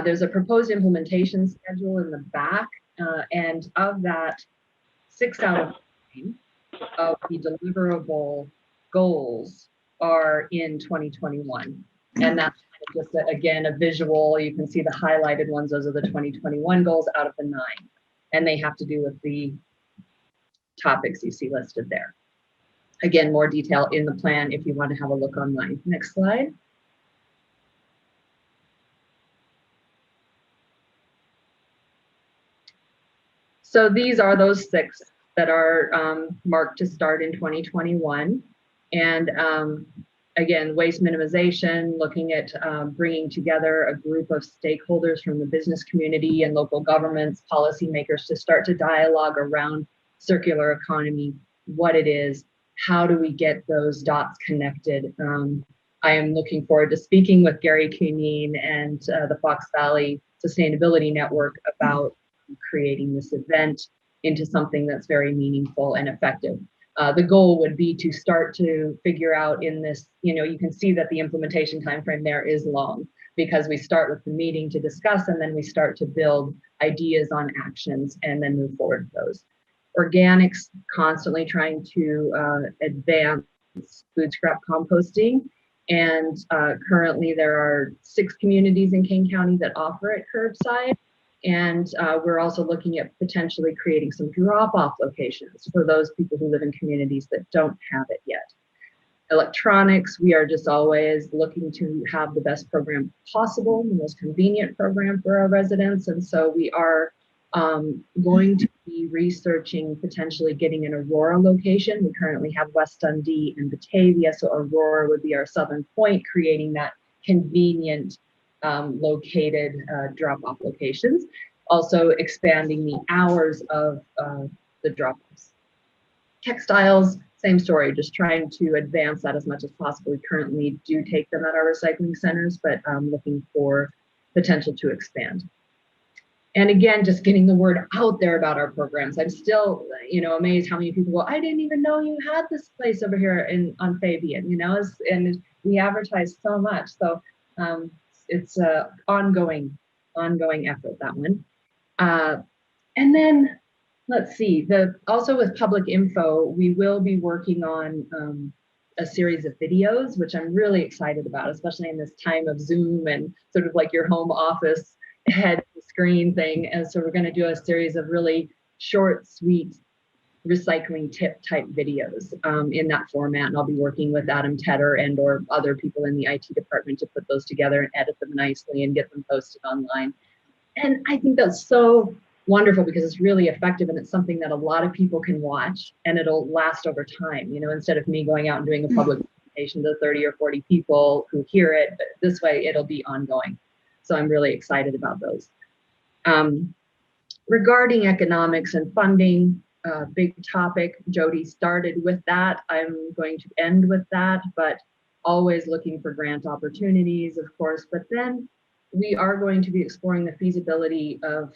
There's a proposed implementation schedule in the back, and of that, 6 out of 9 of the deliverable goals are in 2021. And that's just, again, a visual. You can see the highlighted ones. Those are the 2021 goals out of the 9. And they have to do with the topics you see listed there. Again, more detail in the plan if you want to have a look online. Next slide. So these are those 6 that are marked to start in 2021. And again, waste minimization, looking at bringing together a group of stakeholders from the business community and local governments, policymakers to start to dialogue around circular economy, what it is, how do we get those dots connected. I am looking forward to speaking with Gary Kane and the Fox Valley Sustainability Network about creating this event into something that's very meaningful and effective. The goal would be to start to figure out in this, you can see that the implementation timeframe there is long, because we start with the meeting to discuss, and then we start to build ideas on actions and then move forward with those. Organics, constantly trying to advance food scrap composting. And currently there are 6 communities in Kane County that offer it curbside. And we're also looking at potentially creating some drop-off locations for those people who live in communities that don't have it yet. Electronics, we are just always looking to have the best program possible, the most convenient program for our residents. And so we are going to be researching potentially getting an Aurora location. We currently have West Dundee and Batavia, so Aurora would be our southern point, creating that convenient located drop-off locations. Also expanding the hours of the drop-offs. Textiles, same story, just trying to advance that as much as possible. We currently do take them at our recycling centers, but looking for potential to expand. And again, just getting the word out there about our programs. I'm still, amazed how many people go, I didn't even know you had this place over here on Fabian, and we advertise so much. So it's a ongoing effort, that one. And then let's see, also with public info, we will be working on a series of videos, which I'm really excited about, especially in this time of Zoom and sort of like your home office head screen thing. And so we're going to do a series of really short, sweet recycling tip type videos in that format. And I'll be working with Adam Tedder and or other people in the IT department to put those together and edit them nicely and get them posted online. And I think that's so wonderful because it's really effective, and it's something that a lot of people can watch and it'll last over time. Instead of me going out and doing a public presentation to 30 or 40 people who hear it, but this way it'll be ongoing. So I'm really excited about those. Regarding economics and funding, big topic. Jody started with that. I'm going to end with that, but always looking for grant opportunities, of course. But then we are going to be exploring the feasibility of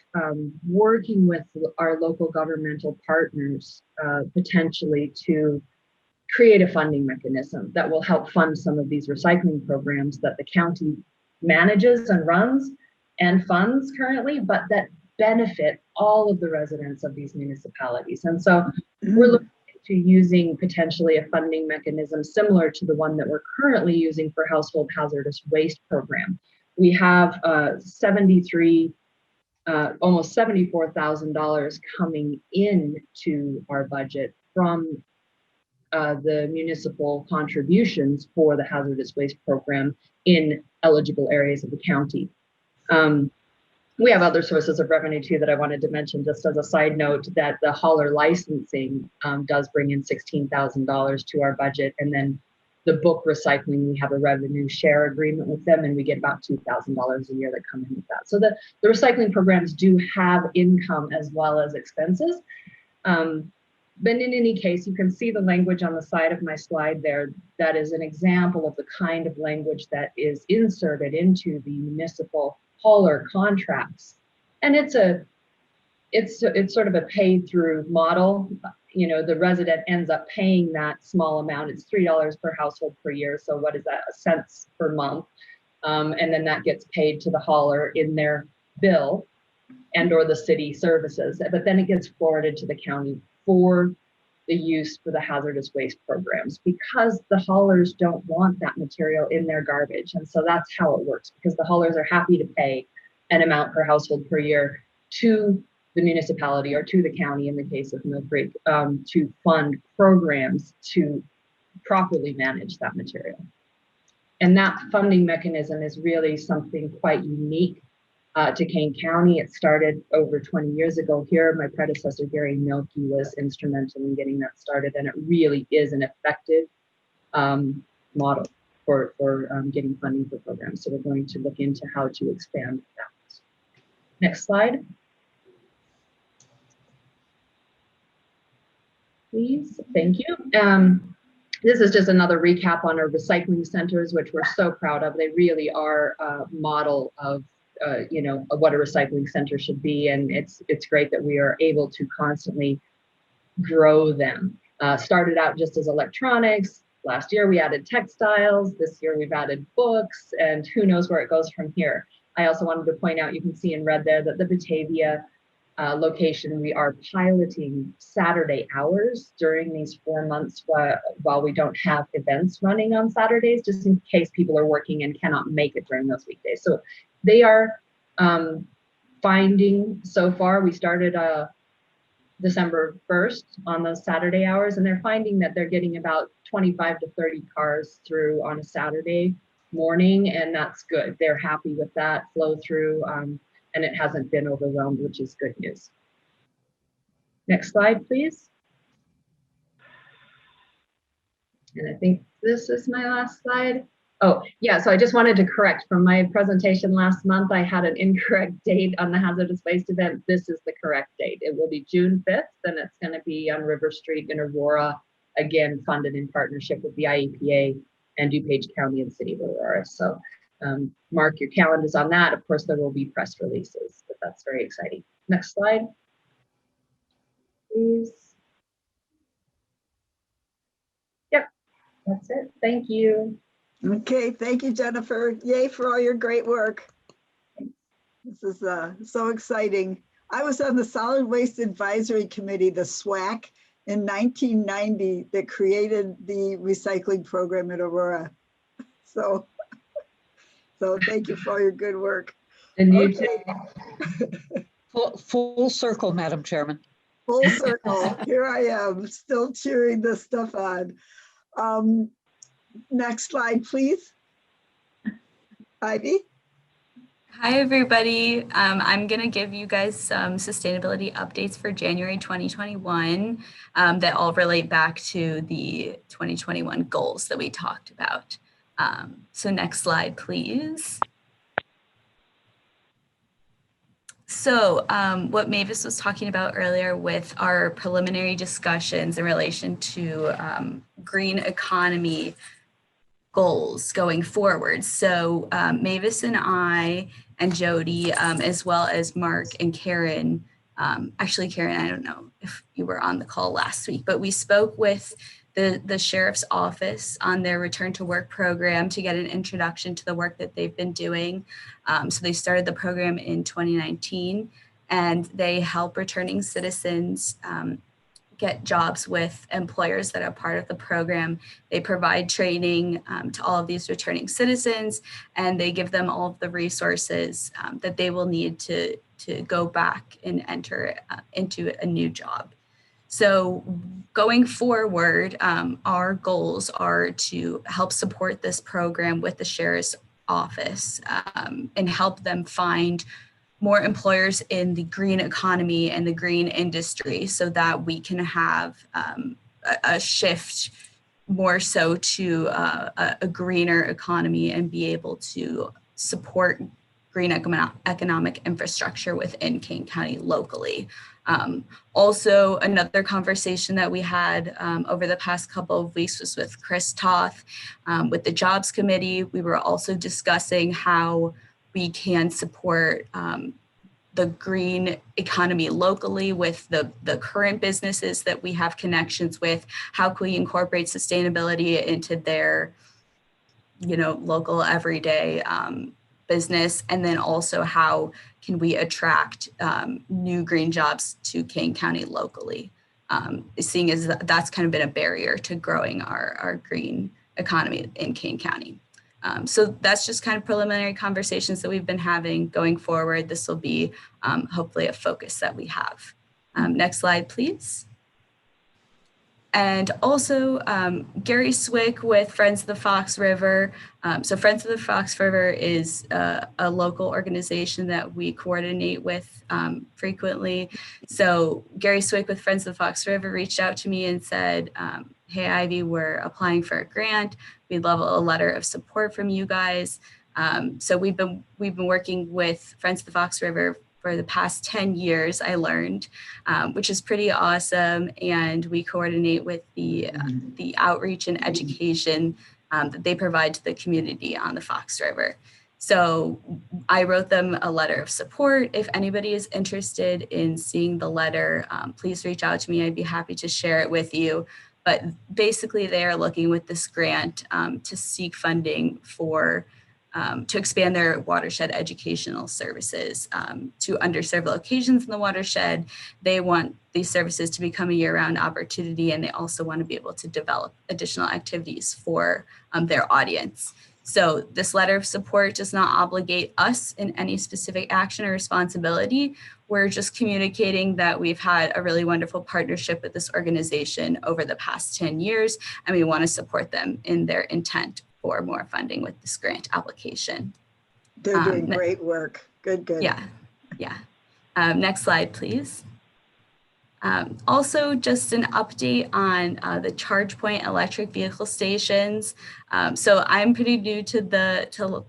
working with our local governmental partners potentially to create a funding mechanism that will help fund some of these recycling programs that the county manages and runs and funds currently, but that benefit all of the residents of these municipalities. And so we're looking to using potentially a funding mechanism similar to the one that we're currently using for household hazardous waste program. We have 73 almost $74,000 coming into our budget from the municipal contributions for the hazardous waste program in eligible areas of the county. We have other sources of revenue too that I wanted to mention just as a side note, that the hauler licensing does bring in $16,000 to our budget. And then the book recycling, we have a revenue share agreement with them and we get about $2,000 a year that come in with that. So the recycling programs do have income as well as expenses. But in any case, you can see the language on the side of my slide there. That is an example of the kind of language that is inserted into the municipal hauler contracts. And it's sort of a paid through model. You know, the resident ends up paying that small amount. It's $3 per household per year. So what is that? Cents per month. And then that gets paid to the hauler in their bill and or the city services. But then it gets forwarded to the county for the use for the hazardous waste programs, because the haulers don't want that material in their garbage. And so that's how it works, because the haulers are happy to pay an amount per household per year to the municipality or to the county in the case of Mill Creek, to fund programs to properly manage that material. And that funding mechanism is really something quite unique to Kane County. It started over 20 years ago here. My predecessor, Gary Milkey, was instrumental in getting that started, and it really is an effective model for getting funding for programs. So we're going to look into how to expand that. Next slide. Please, thank you. This is just another recap on our recycling centers, which we're so proud of. They really are a model of you know, what a recycling center should be, and it's great that we are able to constantly grow them. Started out just as electronics. Last year we added textiles. This year we've added books, and who knows where it goes from here. I also wanted to point out, you can see in red there that the Batavia location, we are piloting Saturday hours during these 4 months while we don't have events running on Saturdays, just in case people are working and cannot make it during those weekdays. So they are finding, so far, we started December 1st on those Saturday hours, and they're finding that they're getting about 25 to 30 cars through on a Saturday morning, and that's good. They're happy with that flow through, and it hasn't been overwhelmed, which is good news. Next slide, please. And I think this is my last slide. Oh, yeah, so I just wanted to correct from my presentation last month, I had an incorrect date on the hazardous waste event. This is the correct date. It will be June 5th, and it's going to be on River Street in Aurora, again, funded in partnership with the IEPA and DuPage County and City of Aurora. So mark your calendars on that. Of course, there will be press releases, but that's very exciting. Next slide, please. Yep, that's it. Thank you. Okay, thank you, Jennifer. Yay for all your great work. This is so exciting. I was on the Solid Waste Advisory Committee, the SWAC, in 1990 that created the recycling program at Aurora. So thank you for all your good work. And you Full circle, Madam Chairman. Full circle. Here I am, still cheering this stuff on. Next slide, please. Ivy. Hi, everybody. I'm going to give you guys some sustainability updates for January 2021 that all relate back to the 2021 goals that we talked about. So next slide, please. So what Mavis was talking about earlier with our preliminary discussions in relation to green economy goals going forward. So Mavis and I and Jody, as well as Mark and Karen, actually Karen, I don't know if you were on the call last week, but we spoke with the sheriff's office on their return to work program to get an introduction to the work that they've been doing. So they started the program in 2019, and they help returning citizens get jobs with employers that are part of the program. They provide training to all of these returning citizens, and they give them all of the resources that they will need to go back and enter into a new job. So going forward, our goals are to help support this program with the Sheriff's Office and help them find more employers in the green economy and the green industry so that we can have a shift more so to a greener economy and be able to support green economic infrastructure within Kane County locally. Also, another conversation that we had over the past couple of weeks was with Chris Toth with the Jobs Committee. We were also discussing how we can support the green economy locally with the current businesses that we have connections with. How can we incorporate sustainability into their, local everyday business? And then also how can we attract new green jobs to Kane County locally? Seeing as that's kind of been a barrier to growing our green economy in Kane County. So that's just kind of preliminary conversations that we've been having. Going forward, this will be hopefully a focus that we have. Next slide, please. And also Gary Swick with Friends of the Fox River. So Friends of the Fox River is a local organization that we coordinate with frequently. So Gary Swick with Friends of the Fox River reached out to me and said, hey, Ivy, we're applying for a grant. We'd love a letter of support from you guys. So we've been working with Friends of the Fox River for the past 10 years, I learned, which is pretty awesome. And we coordinate with the outreach and education that they provide to the community on the Fox River. So I wrote them a letter of support. If anybody is interested in seeing the letter, please reach out to me. I'd be happy to share it with you. But basically, they are looking with this grant to seek funding for to expand their watershed educational services to underserved locations in the watershed. They want these services to become a year-round opportunity, and they also want to be able to develop additional activities for their audience. So this letter of support does not obligate us in any specific action or responsibility. We're just communicating that we've had a really wonderful partnership with this organization over the past 10 years, and we want to support them in their intent for more funding with this grant application. They're doing great work. Good. Yeah. Next slide, please. Also, just an update on the Chargepoint electric vehicle stations. So I'm pretty new to the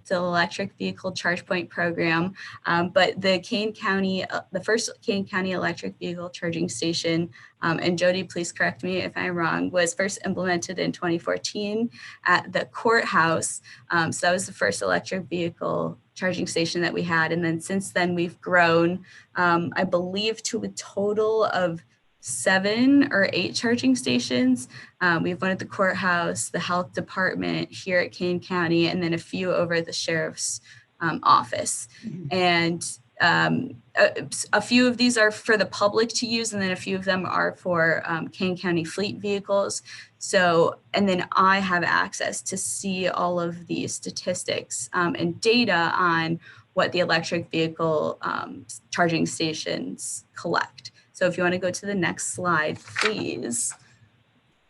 electric vehicle Chargepoint program, but the Kane County, the first Kane County electric vehicle charging station, and Jody, please correct me if I'm wrong, was first implemented in 2014 at the courthouse. So that was the first electric vehicle charging station that we had. And then since then we've grown, I believe, to a total of 7 or 8 charging stations. We have one at the courthouse, the health department here at Kane County, and then a few over at the sheriff's office. And a few of these are for the public to use, and then a few of them are for Kane County fleet vehicles. So, and then I have access to see all of the statistics and data on what the electric vehicle charging stations collect. So if you want to go to the next slide, please.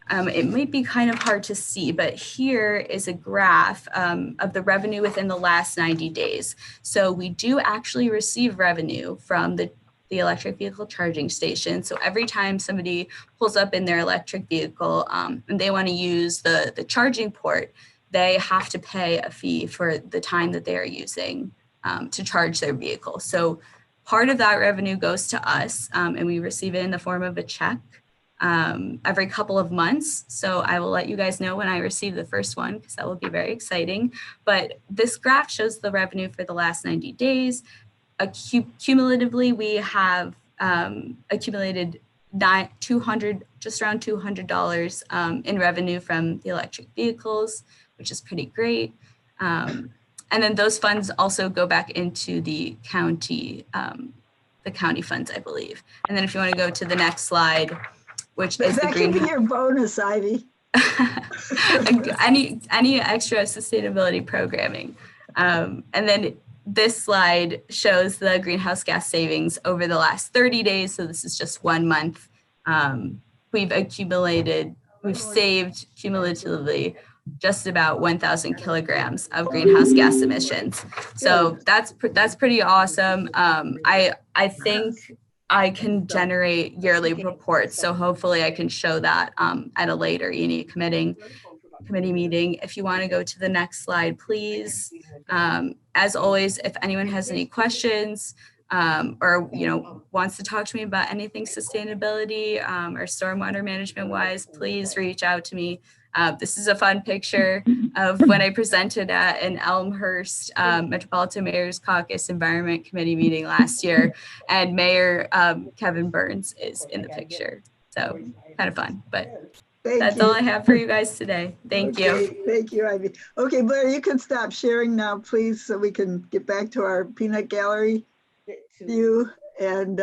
It might be kind of hard to see, but here is a graph of the revenue within the last 90 days. So we do actually receive revenue from the electric vehicle charging station. So every time somebody pulls up in their electric vehicle and they want to use the charging port, they have to pay a fee for the time that they are using to charge their vehicle. So part of that revenue goes to us, and we receive it in the form of a check every couple of months. So I will let you guys know when I receive the first one, because that will be very exciting. But this graph shows the revenue for the last 90 days. Cumulatively, we have accumulated just around $200 in revenue from the electric vehicles, which is pretty great. And then those funds also go back into the county funds, I believe. And then if you want to go to the next slide, which is the That can be greenhouse. your bonus, Ivy. any extra sustainability programming. And then this slide shows the greenhouse gas savings over the last 30 days. So this is just 1 month. We've saved cumulatively just about 1,000 kilograms of greenhouse gas emissions. So that's pretty awesome. I think I can generate yearly reports. So hopefully I can show that at a later E&E committee meeting. If you want to go to the next slide, please. As always, if anyone has any questions or wants to talk to me about anything sustainability or stormwater management wise, please reach out to me. This is a fun picture of when I presented at an Elmhurst Metropolitan Mayor's Caucus Environment Committee meeting last year, and Mayor Kevin Burns is in the picture. So kind of fun, but that's all I have for you guys today. Thank you. Thank you, Ivy. Okay, Blair, you can stop sharing now, please, so we can get back to our peanut gallery view. And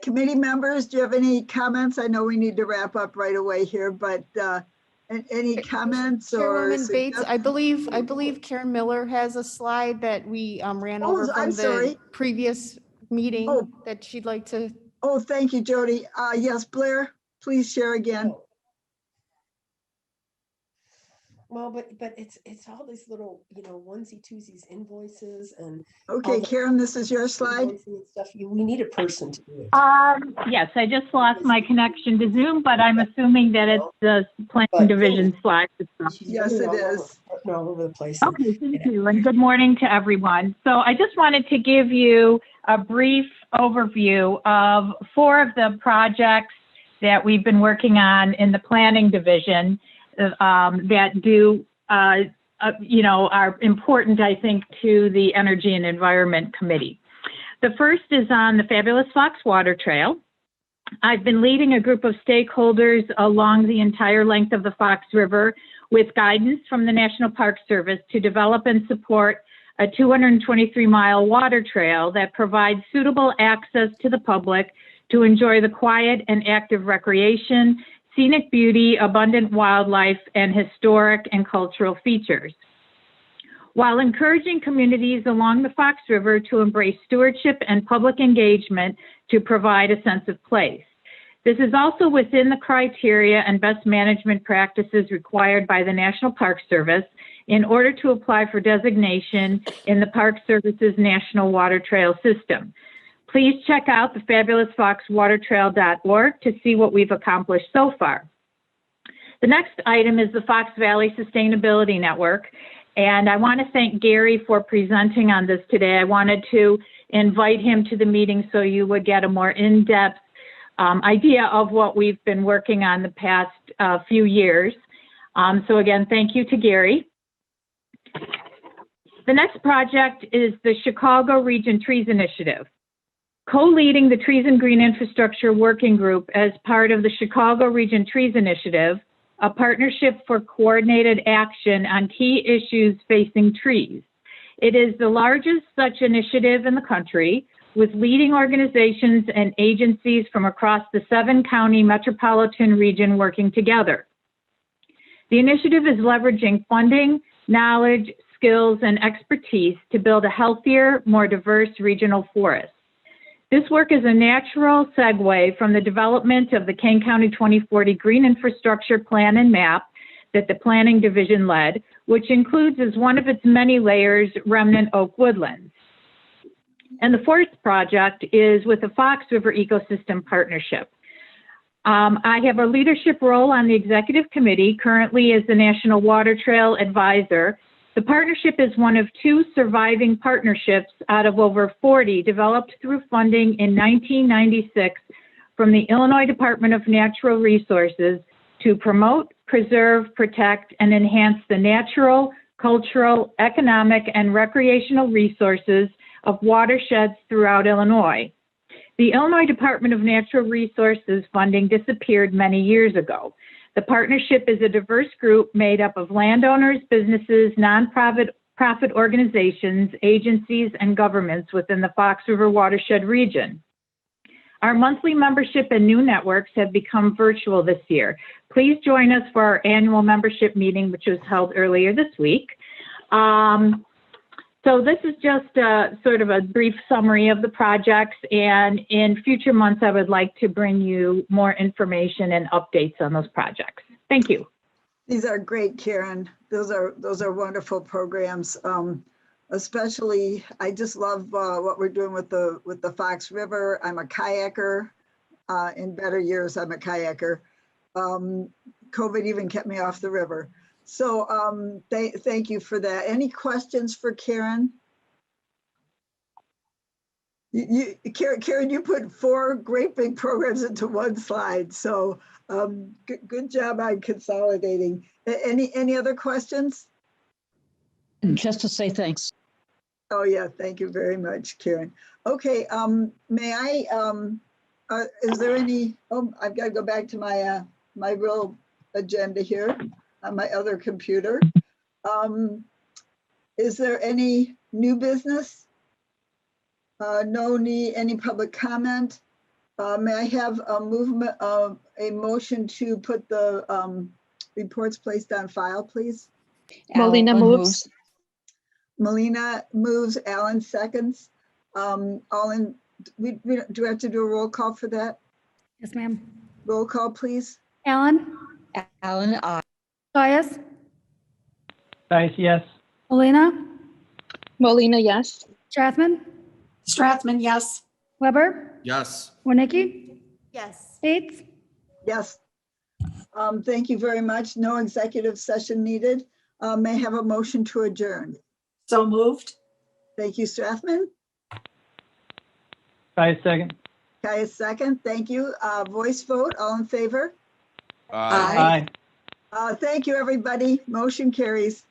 committee members, do you have any comments? I know we need to wrap up right away here, but any comments or Chairwoman Bates, I believe Karen Miller has a slide that we ran over from the previous meeting that she'd like to. Oh, thank you, Jody. Yes, Blair, please share again. Well, but it's all these little, onesie twosies invoices and. Okay, Karen, this is your slide. Stuff. We need a person to do it. Yes, I just lost my connection to Zoom, but I'm assuming that it's the planning division slide. Yes, it is. All over the place. Okay, thank you, and good morning to everyone. So I just wanted to give you a brief overview of 4 of the projects that we've been working on in the planning division that do, are important, I think, to the Energy and Environment Committee. The first is on the fabulous Fox Water Trail. I've been leading a group of stakeholders along the entire length of the Fox River with guidance from the National Park Service to develop and support a 223-mile water trail that provides suitable access to the public to enjoy the quiet and active recreation, scenic beauty, abundant wildlife, and historic and cultural features, while encouraging communities along the Fox River to embrace stewardship and public engagement to provide a sense of place. This is also within the criteria and best management practices required by the National Park Service in order to apply for designation in the Park Service's National Water Trail System. Please check out the fabulousfoxwatertrail.org to see what we've accomplished so far. The next item is the Fox Valley Sustainability Network, and I want to thank Gary for presenting on this today. I wanted to invite him to the meeting so you would get a more in-depth idea of what we've been working on the past few years. So again, thank you to Gary. The next project is the Chicago Region Trees Initiative. Co-leading the Trees and Green Infrastructure Working Group as part of the Chicago Region Trees Initiative, a partnership for coordinated action on key issues facing trees. It is the largest such initiative in the country, with leading organizations and agencies from across the 7-county metropolitan region working together. The initiative is leveraging funding, knowledge, skills, and expertise to build a healthier, more diverse regional forest. This work is a natural segue from the development of the Kane County 2040 Green Infrastructure Plan and Map that the Planning Division led, which includes as one of its many layers remnant oak woodlands. And the 4th project is with the Fox River Ecosystem Partnership. I have a leadership role on the executive committee, currently as the National Water Trail Advisor. The partnership is one of 2 surviving partnerships out of over 40 developed through funding in 1996 from the Illinois Department of Natural Resources to promote, preserve, protect, and enhance the natural, cultural, economic, and recreational resources of watersheds throughout Illinois. The Illinois Department of Natural Resources funding disappeared many years ago. The partnership is a diverse group made up of landowners, businesses, nonprofit organizations, agencies, and governments within the Fox River watershed region. Our monthly membership and new networks have become virtual this year. Please join us for our annual membership meeting, which was held earlier this week. So this is just sort of a brief summary of the projects, and in future months, I would like to bring you more information and updates on those projects. Thank you. These are great, Karen. Those are wonderful programs. Especially, I just love what we're doing with the Fox River. I'm a kayaker. In better years, I'm a kayaker. COVID even kept me off the river. So thank you for that. Any questions for Karen? Karen, you put 4 great big programs into one slide. So good job on consolidating. Any other questions? Just to say thanks. Oh yeah, thank you very much, Karen. Okay, may I, is there any, I've got to go back to my, my real agenda here on my other computer. Is there any new business? No need, any public comment? May I have a movement of a motion to put the reports placed on file, please? Molina Alan moves. Melina moves, Alan seconds. All in, do we have to do a roll call for that? Yes, ma'am. Roll call, please. Alan? Alan, aye. Caius? Guys, yes. Molina? Molina, yes. Strathman? Strathman, yes. Weber? Yes. Warnicki? Yes. Bates? Yes. Thank you very much. No executive session needed. May I have a motion to adjourn? So moved. Thank you, Strathman. Guys, second. Kaya, second. Thank you. Voice vote, all in favor? Aye. Aye. Thank you, everybody. Motion carries.